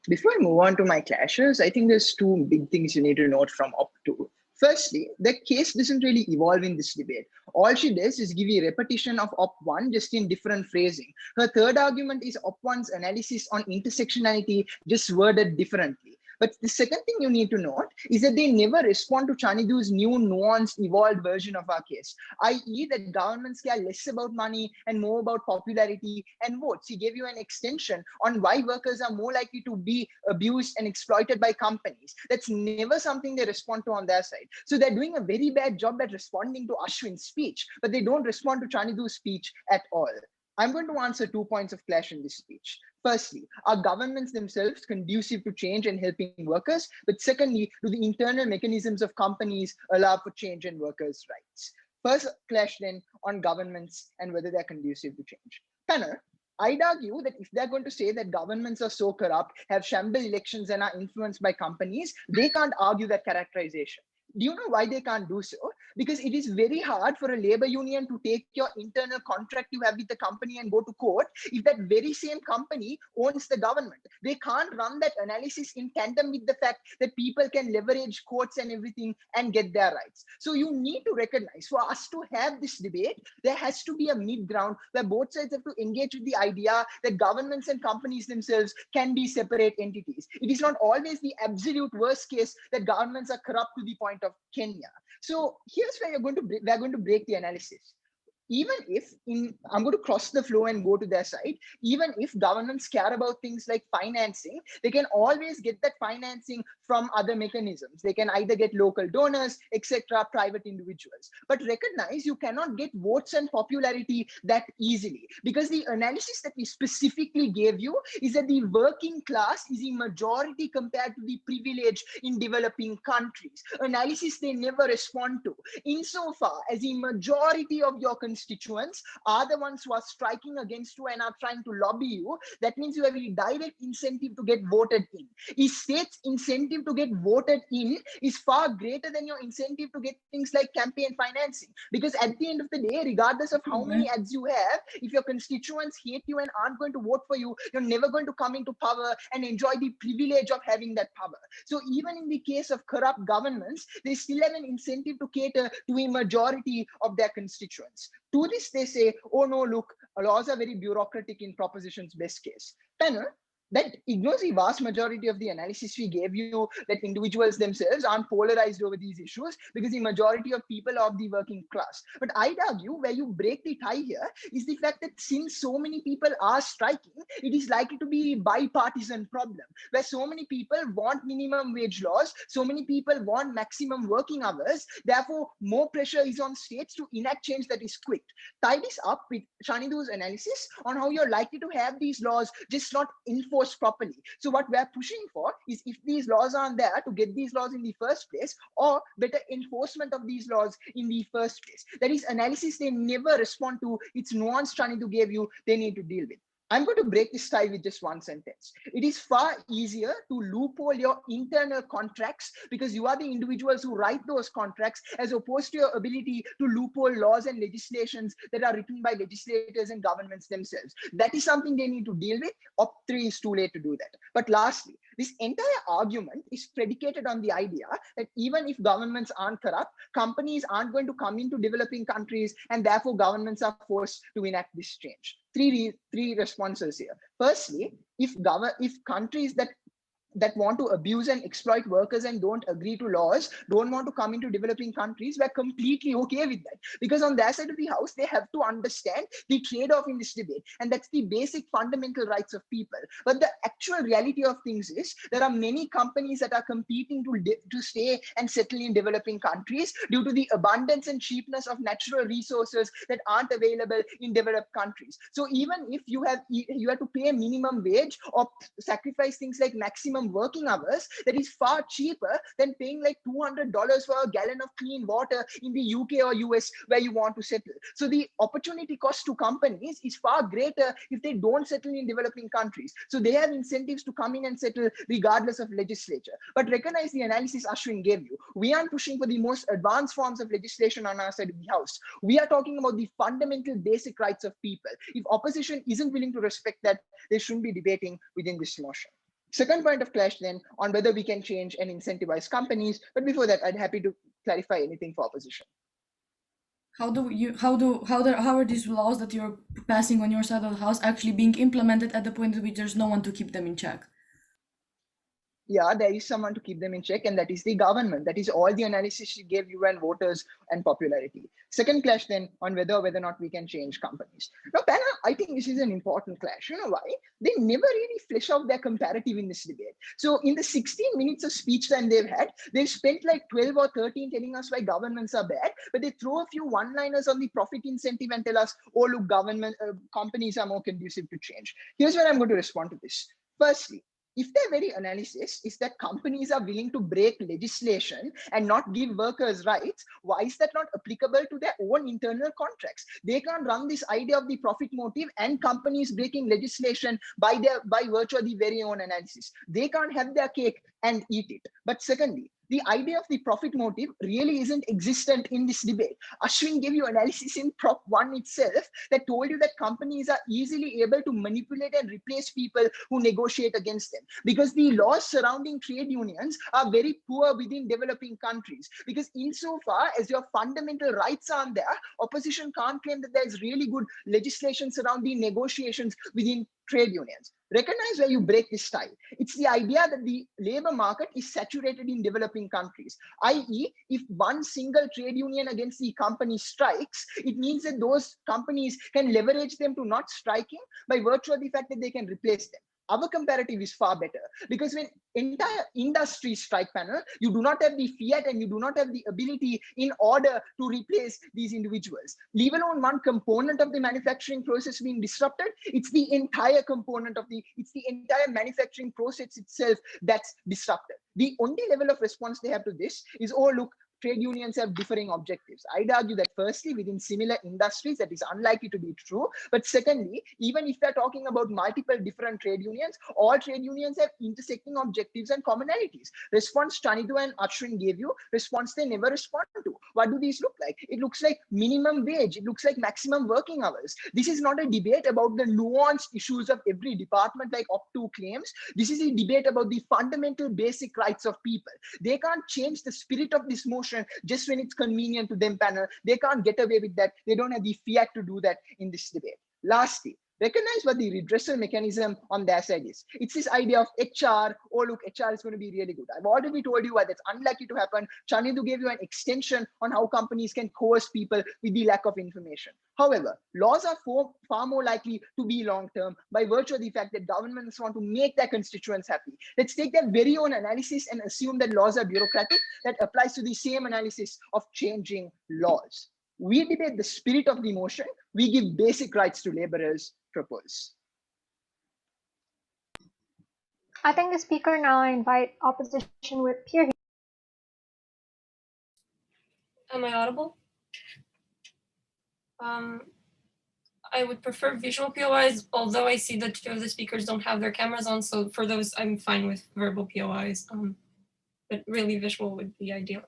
Speaker 6: Before I move on to my clashes, I think there's two big things you need to note from Op2. Firstly, the case doesn't really evolve in this debate. All she does is give a repetition of Op1 just in different phrasing. Her third argument is Op1's analysis on intersectionality just worded differently. But the second thing you need to note is that they never respond to Chanidu's new nuanced, evolved version of our case, i.e. that governments care less about money and more about popularity and votes. He gave you an extension on why workers are more likely to be abused and exploited by companies. That's never something they respond to on their side. So they're doing a very bad job at responding to Ashwin's speech, but they don't respond to Chanidu's speech at all. I'm going to answer 2 points of clash in this speech. Firstly, are governments themselves conducive to change and helping workers? But secondly, do the internal mechanisms of companies allow for change in workers' rights? First clash then on governments and whether they're conducive to change. Panel, I'd argue that if they're going to say that governments are so corrupt, have shamble elections and are influenced by companies, they can't argue that characterization. Do you know why they can't do so? Because it is very hard for a labor union to take your internal contract you have with the company and go to court if that very same company owns the government. They can't run that analysis in tandem with the fact that people can leverage courts and everything and get their rights. So you need to recognize, for us to have this debate, there has to be a mid ground where both sides have to engage with the idea that governments and companies themselves can be separate entities. It is not always the absolute worst case that governments are corrupt to the point of Kenya. So here's where we're going to break the analysis. Even if I'm going to cross the flow and go to their side, even if governments care about things like financing, they can always get that financing from other mechanisms. They can either get local donors, etc., private individuals. But recognize you cannot get votes and popularity that easily, because the analysis that we specifically gave you is that the working class is a majority compared to the privilege in developing countries. Analysis they never respond to. Insofar as the majority of your constituents are the ones who are striking against you and are trying to lobby you, that means you have a direct incentive to get voted in. A state's incentive to get voted in is far greater than your incentive to get things like campaign financing. Because at the end of the day, regardless of how many ads you have, if your constituents hate you and aren't going to vote for you, you're never going to come into power and enjoy the privilege of having that power. So even in the case of corrupt governments, they still have an incentive to cater to a majority of their constituents. To this, they say, oh no, look, laws are very bureaucratic in proposition's best case. Panel, that ignores the vast majority of the analysis we gave you, that individuals themselves aren't polarized over these issues because the majority of people are of the working class. But I'd argue where you break the tie here is the fact that since so many people are striking, it is likely to be a bipartisan problem, where so many people want minimum wage laws, so many people want maximum working hours, therefore more pressure is on states to enact change that is quick. Tie this up with Shanidu's analysis on how you're likely to have these laws just not enforced properly. So what we're pushing for is, if these laws aren't there, to get these laws in the first place, or better enforcement of these laws in the first place. That is analysis they never respond to. It's nuance Shanidu gave you, they need to deal with. I'm going to break this tie with just one sentence. It is far easier to loophole your internal contracts because you are the individuals who write those contracts, as opposed to your ability to loophole laws and legislations that are written by legislators and governments themselves. That is something they need to deal with. Op3 is too late to do that. But lastly, this entire argument is predicated on the idea that even if governments aren't corrupt, companies aren't going to come into developing countries, and therefore governments are forced to enact this change. Three responses here. Firstly, if countries that want to abuse and exploit workers and don't agree to laws, don't want to come into developing countries, we're completely okay with that. Because on their side of the house, they have to understand the trade-off in this debate. And that's the basic fundamental rights of people. But the actual reality of things is there are many companies that are competing to stay and settle in developing countries due to the abundance and cheapness of natural resources that aren't available in developed countries. So even if you have to pay a minimum wage or sacrifice things like maximum working hours, that is far cheaper than paying like $200 for a gallon of clean water in the UK or US where you want to settle. So the opportunity cost to companies is far greater if they don't settle in developing countries. So they have incentives to come in and settle regardless of legislature. But recognize the analysis Ashwin gave you. We aren't pushing for the most advanced forms of legislation on our side of the house. We are talking about the fundamental basic rights of people. If opposition isn't willing to respect that, they shouldn't be debating within this motion. Second point of clash then on whether we can change and incentivize companies. But before that, I'd happy to clarify anything for opposition.
Speaker 5: How are these laws that you're passing on your side of the house actually being implemented at the point at which there's no one to keep them in check?
Speaker 6: Yeah, there is someone to keep them in check, and that is the government. That is all the analysis she gave you and voters and popularity. Second clash then on whether or not we can change companies. Now, Panna, I think this is an important clash. You know why? They never really flesh out their comparative in this debate. So in the 16 minutes of speech time they've had, they've spent like 12 or 13 telling us why governments are bad, but they throw a few one-liners on the profit incentive and tell us, oh, look, companies are more conducive to change. Here's where I'm going to respond to this. Firstly, if their very analysis is that companies are willing to break legislation and not give workers rights, why is that not applicable to their own internal contracts? They can't run this idea of the profit motive and companies breaking legislation by virtue of the very own analysis. They can't have their cake and eat it. But secondly, the idea of the profit motive really isn't existent in this debate. Ashwin gave you analysis in Prop 1 itself that told you that companies are easily able to manipulate and replace people who negotiate against them, because the laws surrounding trade unions are very poor within developing countries. Because insofar as your fundamental rights aren't there, opposition can't claim that there's really good legislation surrounding negotiations within trade unions. Recognize where you break this tie. It's the idea that the labor market is saturated in developing countries, i.e., if one single trade union against the company strikes, it means that those companies can leverage them to not striking by virtue of the fact that they can replace them. Our comparative is far better, because when entire industry strike, panel, you do not have the fiat and you do not have the ability in order to replace these individuals. Leave alone one component of the manufacturing process being disrupted, it's the entire component of it's the entire manufacturing process itself that's disrupted. The only level of response they have to this is, oh, look, trade unions have differing objectives. I'd argue that firstly, within similar industries, that is unlikely to be true. But secondly, even if they're talking about multiple different trade unions, all trade unions have intersecting objectives and commonalities. Response Chanidu and Ashwin gave you, response they never respond to. What do these look like? It looks like minimum wage. It looks like maximum working hours. This is not a debate about the nuanced issues of every department like Op2 claims. This is a debate about the fundamental basic rights of people. They can't change the spirit of this motion just when it's convenient to them, panel. They can't get away with that. They don't have the fiat to do that in this debate. Lastly, recognize what the redressal mechanism on their side is. It's this idea of HR. Oh, look, HR is going to be really good. I've already told you why that's unlikely to happen. Chanidu gave you an extension on how companies can coerce people with the lack of information. However, laws are far more likely to be long-term by virtue of the fact that governments want to make their constituents happy. Let's take their very own analysis and assume that laws are bureaucratic. That applies to the same analysis of changing laws. We debate the spirit of the motion. We give basic rights to laborers. Propose.
Speaker 2: I think the speaker now invite opposition with peer.
Speaker 7: Am I audible? I would prefer visual POIs, although I see that two of the speakers don't have their cameras on, so for those, I'm fine with verbal POIs, but really visual would be ideal.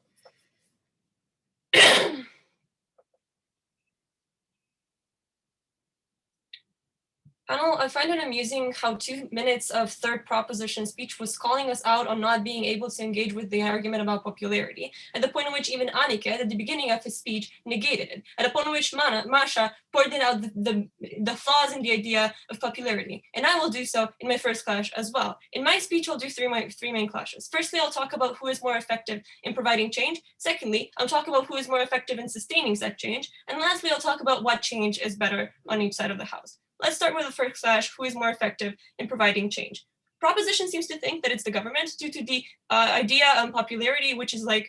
Speaker 7: Panel, I find it amusing how 2 minutes of third proposition speech was calling us out on not being able to engage with the argument about popularity, at the point in which even Annika, at the beginning of his speech, negated it, at the point in which Masha pointed out the flaws in the idea of popularity. And I will do so in my first clash as well. In my speech, I'll do three main clashes. Firstly, I'll talk about who is more effective in providing change. Secondly, I'll talk about who is more effective in sustaining said change. And lastly, I'll talk about what change is better on each side of the house. Let's start with the first clash, who is more effective in providing change. Proposition seems to think that it's the government due to the idea of popularity, which is like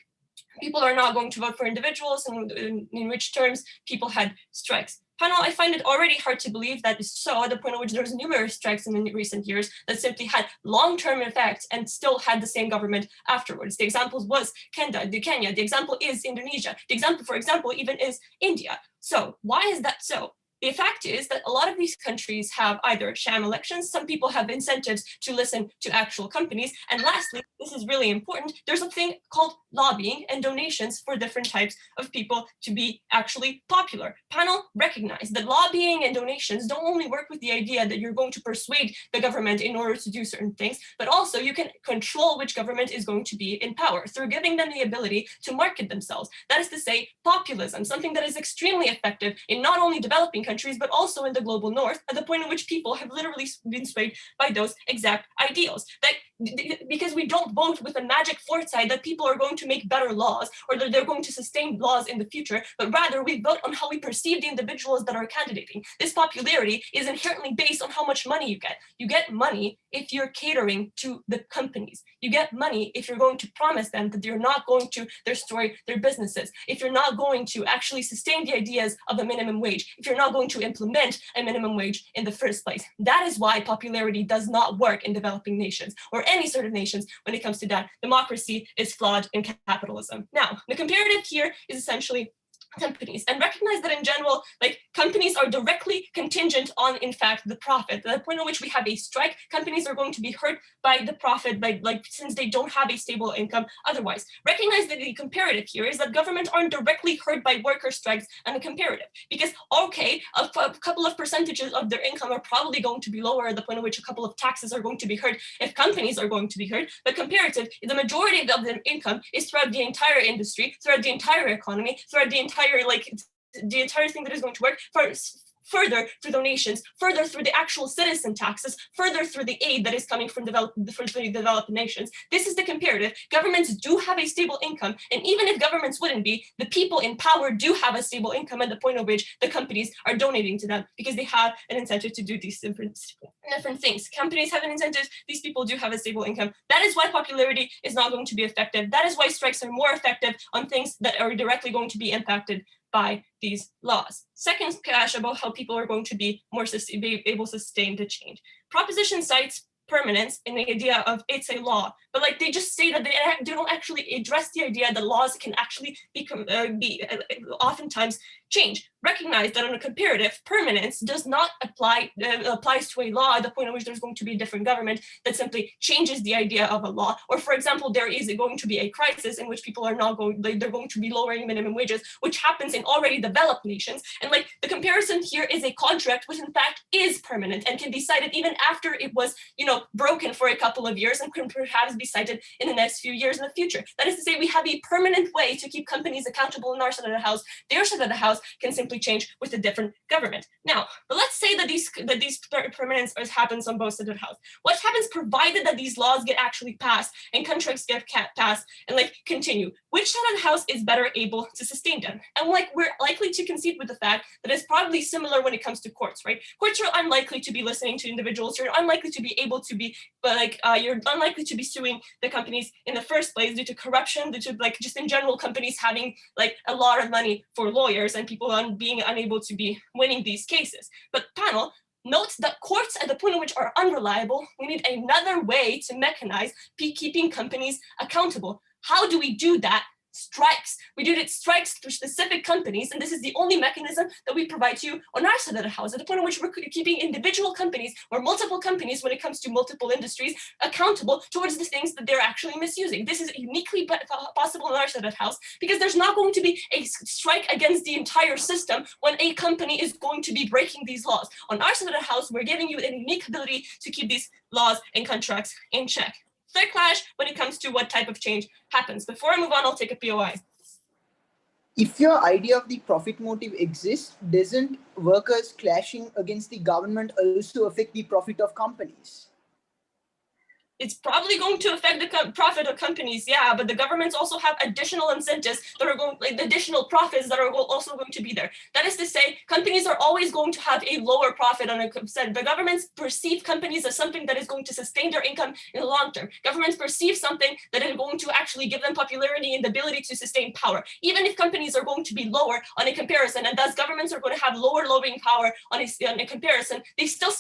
Speaker 7: people are not going to vote for individuals, and in which terms people had strikes. Panel, I find it already hard to believe that is so, at the point at which there was numerous strikes in recent years that simply had long-term effects and still had the same government afterwards. The example was Kenya, the example is Indonesia, the example, for example, even is India. So why is that so? The fact is that a lot of these countries have either sham elections, some people have incentives to listen to actual companies, and lastly, this is really important, there's a thing called lobbying and donations for different types of people to be actually popular. Panel, recognize that lobbying and donations don't only work with the idea that you're going to persuade the government in order to do certain things, but also you can control which government is going to be in power through giving them the ability to market themselves. That is to say, populism, something that is extremely effective in not only developing countries, but also in the global north, at the point in which people have literally been swayed by those exact ideals. That because we don't vote with a magic foresight that people are going to make better laws or that they're going to sustain laws in the future, but rather we vote on how we perceive the individuals that are candidating. This popularity is inherently based on how much money you get. You get money if you're catering to the companies. You get money if you're going to promise them that you're not going to destroy their businesses, if you're not going to actually sustain the ideas of a minimum wage, if you're not going to implement a minimum wage in the first place. That is why popularity does not work in developing nations or any sort of nations when it comes to that. Democracy is flawed in capitalism. Now, the comparative here is essentially companies, and recognize that in general, like companies are directly contingent on, in fact, the profit. At the point at which we have a strike, companies are going to be hurt by the profit, by since they don't have a stable income otherwise. Recognize that the comparative here is that governments aren't directly hurt by worker strikes and the comparative, because okay, a couple of percentages of their income are probably going to be lower at the point at which a couple of taxes are going to be hurt if companies are going to be hurt, but comparative, the majority of their income is throughout the entire industry, throughout the entire economy, throughout the entire the entire thing that is going to work further through donations, further through the actual citizen taxes, further through the aid that is coming from the developed nations. This is the comparative. Governments do have a stable income, and even if governments wouldn't be, the people in power do have a stable income at the point at which the companies are donating to them because they have an incentive to do these different things. Companies have an incentive, these people do have a stable income. That is why popularity is not going to be effective. That is why strikes are more effective on things that are directly going to be impacted by these laws. Second clash about how people are going to be more able to sustain the change. Proposition cites permanence in the idea of it's a law, but like they just say that they don't actually address the idea that laws can actually be oftentimes change. Recognize that on a comparative, permanence does not applies to a law at the point at which there's going to be a different government that simply changes the idea of a law. Or for example, there is going to be a crisis in which people are not going, they're going to be lowering minimum wages, which happens in already developed nations. And like the comparison here is a contract which in fact is permanent and can be cited even after it was, broken for a couple of years and can perhaps be cited in the next few years in the future. That is to say, we have a permanent way to keep companies accountable in our side of the house. Their side of the house can simply change with a different government. Now, but let's say that these permanence happens on both sides of the house. What happens provided that these laws get actually passed and contracts get passed and like continue? Which side of the house is better able to sustain them? And like we're likely to concede with the fact that it's probably similar when it comes to courts, right? Courts are unlikely to be listening to individuals. You're unlikely to be able to be, you're unlikely to be suing the companies in the first place due to corruption, due to like just in general companies having like a lot of money for lawyers and people being unable to be winning these cases. But panel, note that courts at the point at which are unreliable, we need another way to mechanize keeping companies accountable. How do we do that? Strikes. We do it strikes through specific companies, and this is the only mechanism that we provide to you on our side of the house, at the point at which we're keeping individual companies or multiple companies when it comes to multiple industries accountable towards the things that they're actually misusing. This is uniquely possible on our side of the house because there's not going to be a strike against the entire system when a company is going to be breaking these laws. On our side of the house, we're giving you a unique ability to keep these laws and contracts in check. Third clash when it comes to what type of change happens. Before I move on, I'll take a POI.
Speaker 6: If your idea of the profit motive exists, doesn't workers clashing against the government also affect the profit of companies?
Speaker 7: It's probably going to affect the profit of companies, yeah, but the governments also have additional incentives that are going, like additional profits that are also going to be there. That is to say, companies are always going to have a lower profit on a set. The governments perceive companies as something that is going to sustain their income in the long term. Governments perceive something that is going to actually give them popularity and the ability to sustain power. Even if companies are going to be lower on a comparison, and thus governments are going to have lower lobbying power on a comparison, they still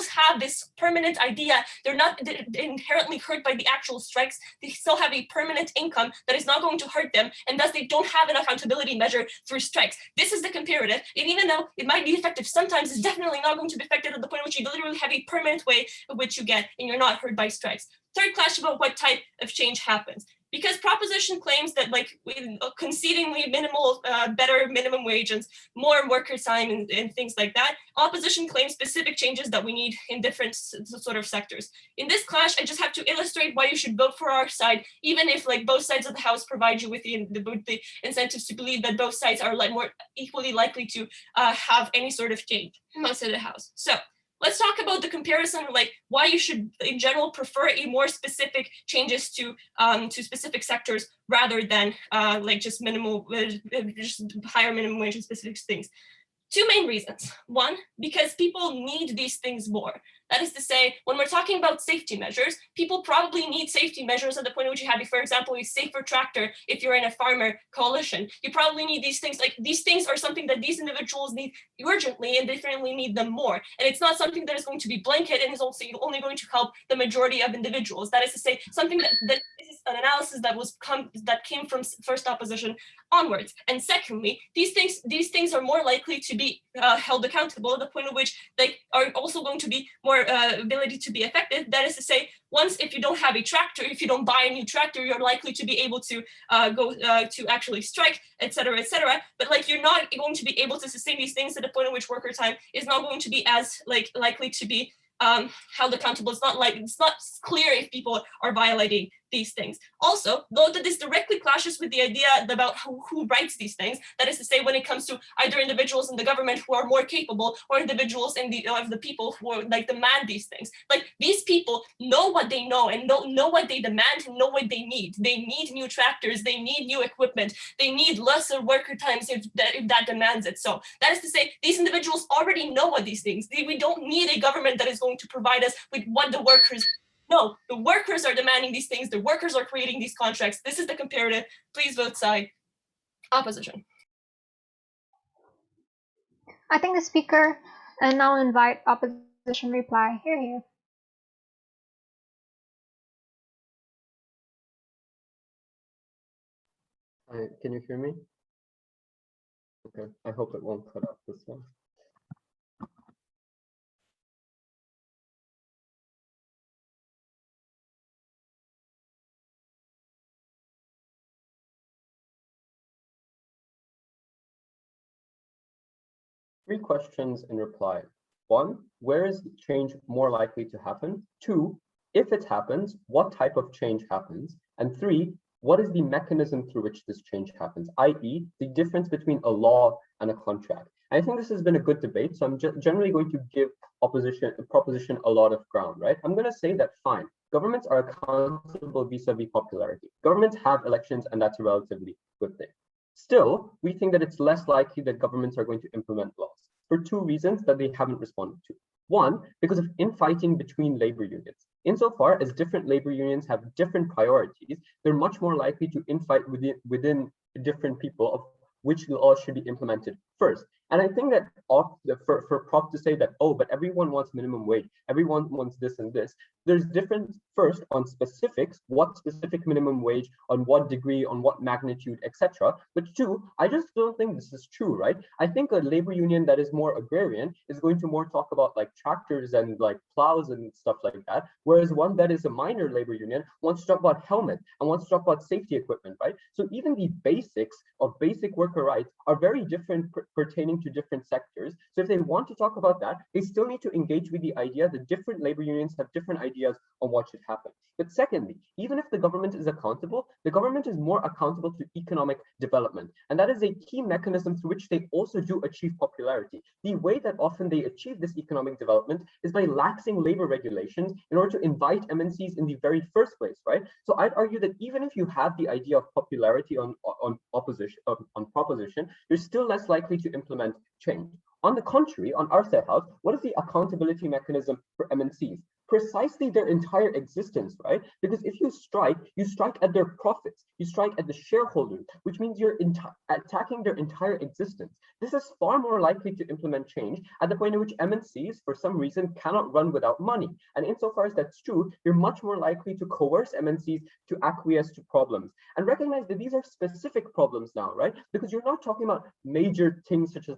Speaker 7: have this permanent idea. They're not inherently hurt by the actual strikes. They still have a permanent income that is not going to hurt them, and thus they don't have an accountability measure through strikes. This is the comparative, and even though it might be effective sometimes, it's definitely not going to be effective at the point at which you literally have a permanent way of which you get and you're not hurt by strikes. Third clash about what type of change happens. Because proposition claims that like concedingly minimal, better minimum wages, more worker time and things like that, opposition claims specific changes that we need in different sort of sectors. In this clash, I just have to illustrate why you should vote for our side, even if like both sides of the house provide you with the incentives to believe that both sides are like more equally likely to have any sort of change most of the house. So let's talk about the comparison, like why you should, in general, prefer a more specific changes to specific sectors rather than like just minimal, just higher minimum wage and specific things. Two main reasons. One, because people need these things more. That is to say, when we're talking about safety measures, people probably need safety measures at the point at which you have, for example, a safer tractor if you're in a farmer coalition. You probably need these things. Like these things are something that these individuals need urgently and definitely need them more. And it's not something that is going to be blanket and is also only going to help the majority of individuals. That is to say, something that this is an analysis that came from first opposition onwards. And secondly, these things are more likely to be held accountable at the point at which they are also going to be more ability to be effective. That is to say, once if you don't have a tractor, if you don't buy a new tractor, you're likely to be able to go to actually strike, etc., etc. But like you're not going to be able to sustain these things at the point at which worker time is not going to be as like likely to be held accountable. It's not clear if people are violating these things. Also, though that this directly clashes with the idea about who writes these things, that is to say, when it comes to either individuals in the government who are more capable or individuals in the people who are like demand these things. Like these people know what they know and know what they demand and know what they need. They need new tractors, they need new equipment, they need lesser worker times if that demands it. So that is to say, these individuals already know what these things. We don't need a government that is going to provide us with what the workers. No, the workers are demanding these things. The workers are creating these contracts. This is the comparative. Please vote side. Opposition.
Speaker 2: I think the speaker, and now invite opposition reply. Here.
Speaker 3: Can you hear me? Okay, I hope it won't cut off this one. Three questions in reply. One, where is change more likely to happen? Two, if it happens, what type of change happens? And three, what is the mechanism through which this change happens, i.e. the difference between a law and a contract? I think this has been a good debate, so I'm generally going to give proposition a lot of ground, right? I'm going to say that fine, governments are accountable vis-a-vis popularity. Governments have elections, and that's a relatively good thing. Still, we think that it's less likely that governments are going to implement laws for two reasons that they haven't responded to. One, because of infighting between labor unions. Insofar as different labor unions have different priorities, they're much more likely to infight within different people of which laws should be implemented first. And I think that for Prop to say that, oh, but everyone wants minimum wage, everyone wants this and this, there's difference first on specifics, what specific minimum wage, on what degree, on what magnitude, etc. But two, I just don't think this is true, right? I think a labor union that is more agrarian is going to more talk about like tractors and like plows and stuff like that, whereas one that is a minor labor union wants to talk about helmets and wants to talk about safety equipment, right? So even the basics of basic worker rights are very different pertaining to different sectors. So if they want to talk about that, they still need to engage with the idea that different labor unions have different ideas on what should happen. But secondly, even if the government is accountable, the government is more accountable to economic development. And that is a key mechanism through which they also do achieve popularity. The way that often they achieve this economic development is by laxing labor regulations in order to invite MNCs in the very first place, right? So I'd argue that even if you have the idea of popularity on proposition, you're still less likely to implement change. On the contrary, on our side house, what is the accountability mechanism for MNCs? Precisely their entire existence, right? Because if you strike at their profits, you strike at the shareholders, which means you're attacking their entire existence. This is far more likely to implement change at the point at which MNCs, for some reason, cannot run without money. And insofar as that's true, you're much more likely to coerce MNCs to acquiesce to problems. And recognize that these are specific problems now, right? Because you're not talking about major things such as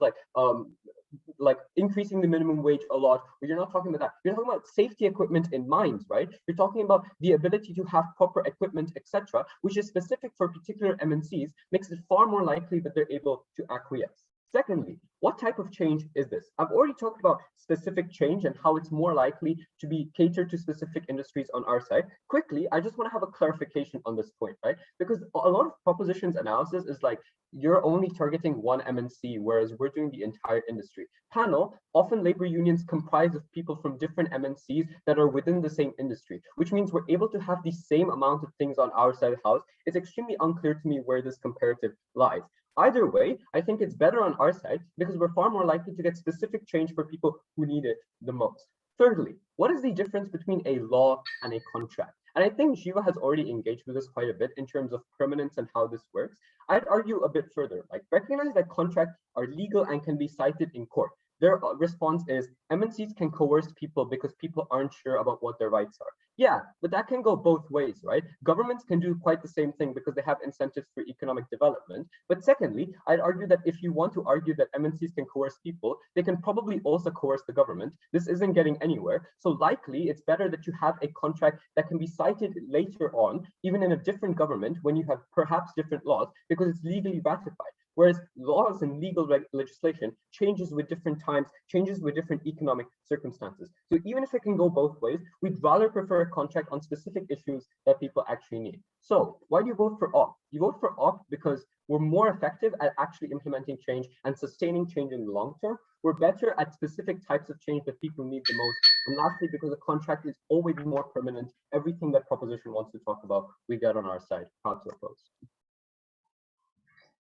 Speaker 3: like increasing the minimum wage a lot, or you're not talking about that. You're talking about safety equipment in mines, right? You're talking about the ability to have proper equipment, etc., which is specific for particular MNCs, makes it far more likely that they're able to acquiesce. Secondly, what type of change is this? I've already talked about specific change and how it's more likely to be catered to specific industries on our side. Quickly, I just want to have a clarification on this point, right? Because a lot of propositions analysis is like, you're only targeting one MNC, whereas we're doing the entire industry. Panel, often labor unions comprise of people from different MNCs that are within the same industry, which means we're able to have the same amount of things on our side of the house. It's extremely unclear to me where this comparative lies. Either way, I think it's better on our side because we're far more likely to get specific change for people who need it the most. Thirdly, what is the difference between a law and a contract? And I think Shiva has already engaged with this quite a bit in terms of permanence and how this works. I'd argue a bit further, like recognize that contracts are legal and can be cited in court. Their response is MNCs can coerce people because people aren't sure about what their rights are. Yeah, but that can go both ways, right? Governments can do quite the same thing because they have incentives for economic development. But secondly, I'd argue that if you want to argue that MNCs can coerce people, they can probably also coerce the government. This isn't getting anywhere. So likely it's better that you have a contract that can be cited later on, even in a different government when you have perhaps different laws, because it's legally ratified. Whereas laws and legal legislation changes with different times, changes with different economic circumstances. So even if it can go both ways, we'd rather prefer a contract on specific issues that people actually need. So why do you vote for opt? You vote for opt because we're more effective at actually implementing change and sustaining change in the long term. We're better at specific types of change that people need the most. And lastly, because a contract is always more permanent, everything that proposition wants to talk about, we get on our side. Proud to oppose.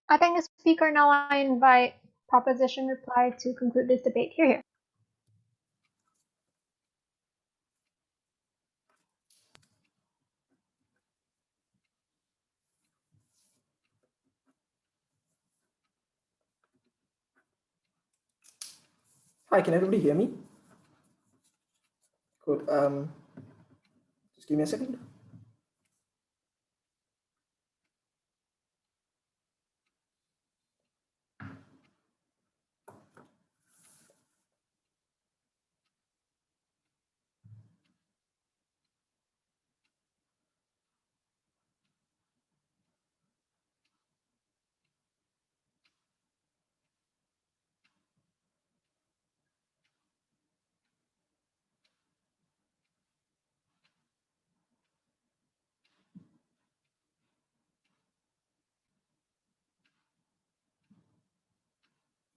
Speaker 2: I thank the speaker. Now I invite proposition reply to conclude this debate. Here.
Speaker 4: Hi, can everybody hear me? Good. Just give me a second.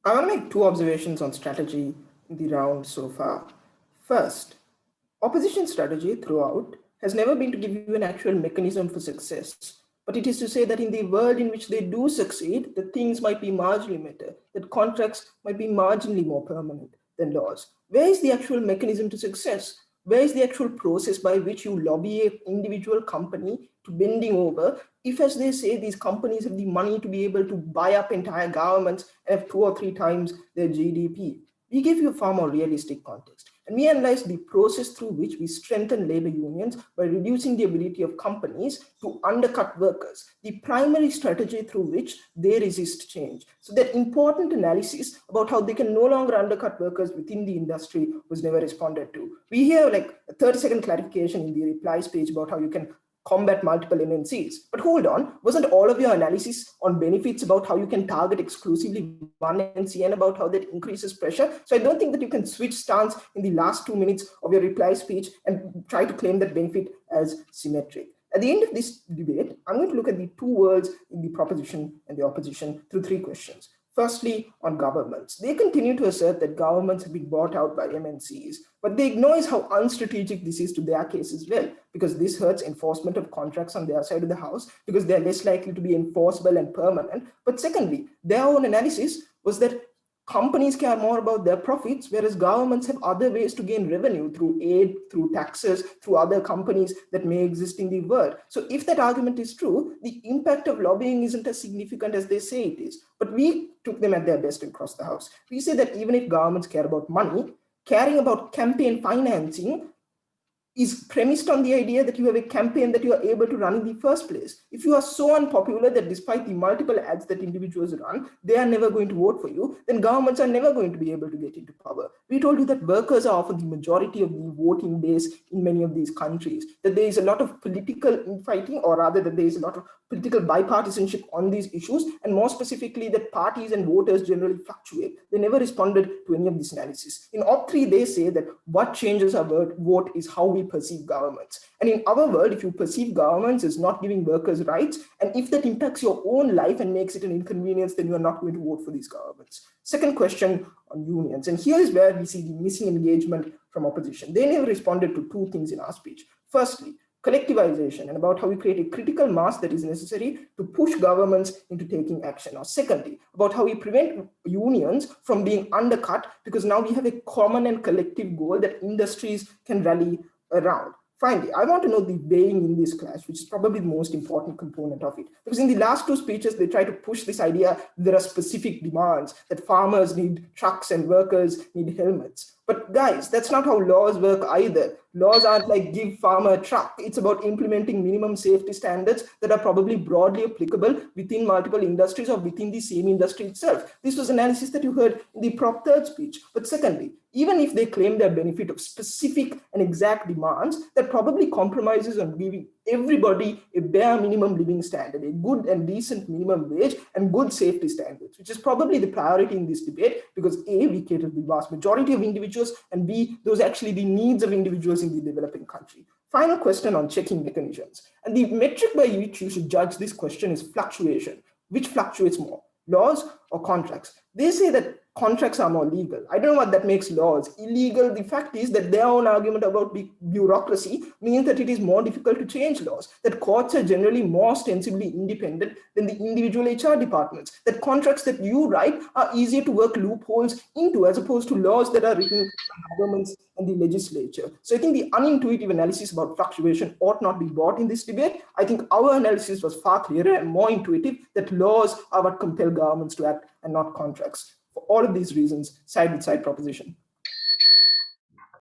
Speaker 4: I want to make two observations on strategy in the round so far. First, opposition strategy throughout has never been to give you an actual mechanism for success, but it is to say that in the world in which they do succeed, that things might be marginally better, that contracts might be marginally more permanent than laws. Where is the actual mechanism to success? Where is the actual process by which you lobby an individual company to bending over if, as they say, these companies have the money to be able to buy up entire governments and have 2 or 3 times their GDP? We give you a far more realistic context. And we analyze the process through which we strengthen labor unions by reducing the ability of companies to undercut workers, the primary strategy through which they resist change. So that important analysis about how they can no longer undercut workers within the industry was never responded to. We hear like a 30-second clarification in the replies page about how you can combat multiple MNCs. But hold on, wasn't all of your analysis on benefits about how you can target exclusively one MNC and about how that increases pressure? So I don't think that you can switch stance in the last 2 minutes of your reply speech and try to claim that benefit as symmetric. At the end of this debate, I'm going to look at the two worlds in the proposition and the opposition through 3 questions. Firstly, on governments. They continue to assert that governments have been bought out by MNCs, but they ignore how unstrategic this is to their case as well, because this hurts enforcement of contracts on their side of the house, because they're less likely to be enforceable and permanent. But secondly, their own analysis was that companies care more about their profits, whereas governments have other ways to gain revenue through aid, through taxes, through other companies that may exist in the world. So if that argument is true, the impact of lobbying isn't as significant as they say it is. But we took them at their best across the house. We say that even if governments care about money, caring about campaign financing is premised on the idea that you have a campaign that you are able to run in the first place. If you are so unpopular that despite the multiple ads that individuals run, they are never going to vote for you, then governments are never going to be able to get into power. We told you that workers are often the majority of the voting base in many of these countries, that there is a lot of political infighting, or rather that there is a lot of political bipartisanship on these issues, and more specifically that parties and voters generally fluctuate. They never responded to any of this analysis. In Op 3, they say that what changes our vote is how we perceive governments. And in our world, if you perceive governments as not giving workers rights, and if that impacts your own life and makes it an inconvenience, then you are not going to vote for these governments. Second question on unions. And here is where we see the missing engagement from opposition. They never responded to 2 things in our speech. Firstly, collectivization, and about how we create a critical mass that is necessary to push governments into taking action. Or secondly, about how we prevent unions from being undercut, because now we have a common and collective goal that industries can rally around. Finally, I want to know the weighing in this clash, which is probably the most important component of it. Because in the last 2 speeches, they try to push this idea there are specific demands, that farmers need trucks and workers need helmets. But guys, that's not how laws work either. Laws aren't like give farmer a truck. It's about implementing minimum safety standards that are probably broadly applicable within multiple industries or within the same industry itself. This was analysis that you heard in the Prop 3rd speech. But secondly, even if they claim their benefit of specific and exact demands, that probably compromises on giving everybody a bare minimum living standard, a good and decent minimum wage and good safety standards, which is probably the priority in this debate, because A, we cater to the vast majority of individuals, and B, those are actually the needs of individuals in the developing country. Final question on checking mechanisms. And the metric by which you should judge this question is fluctuation. Which fluctuates more, laws or contracts? They say that contracts are more legal. I don't know what that makes laws illegal. The fact is that their own argument about bureaucracy means that it is more difficult to change laws, that courts are generally more ostensibly independent than the individual HR departments, that contracts that you write are easier to work loopholes into as opposed to laws that are written by governments and the legislature. So I think the unintuitive analysis about fluctuation ought not be brought in this debate. I think our analysis was far clearer and more intuitive, that laws are what compel governments to act and not contracts. For all of these reasons, side with side proposition.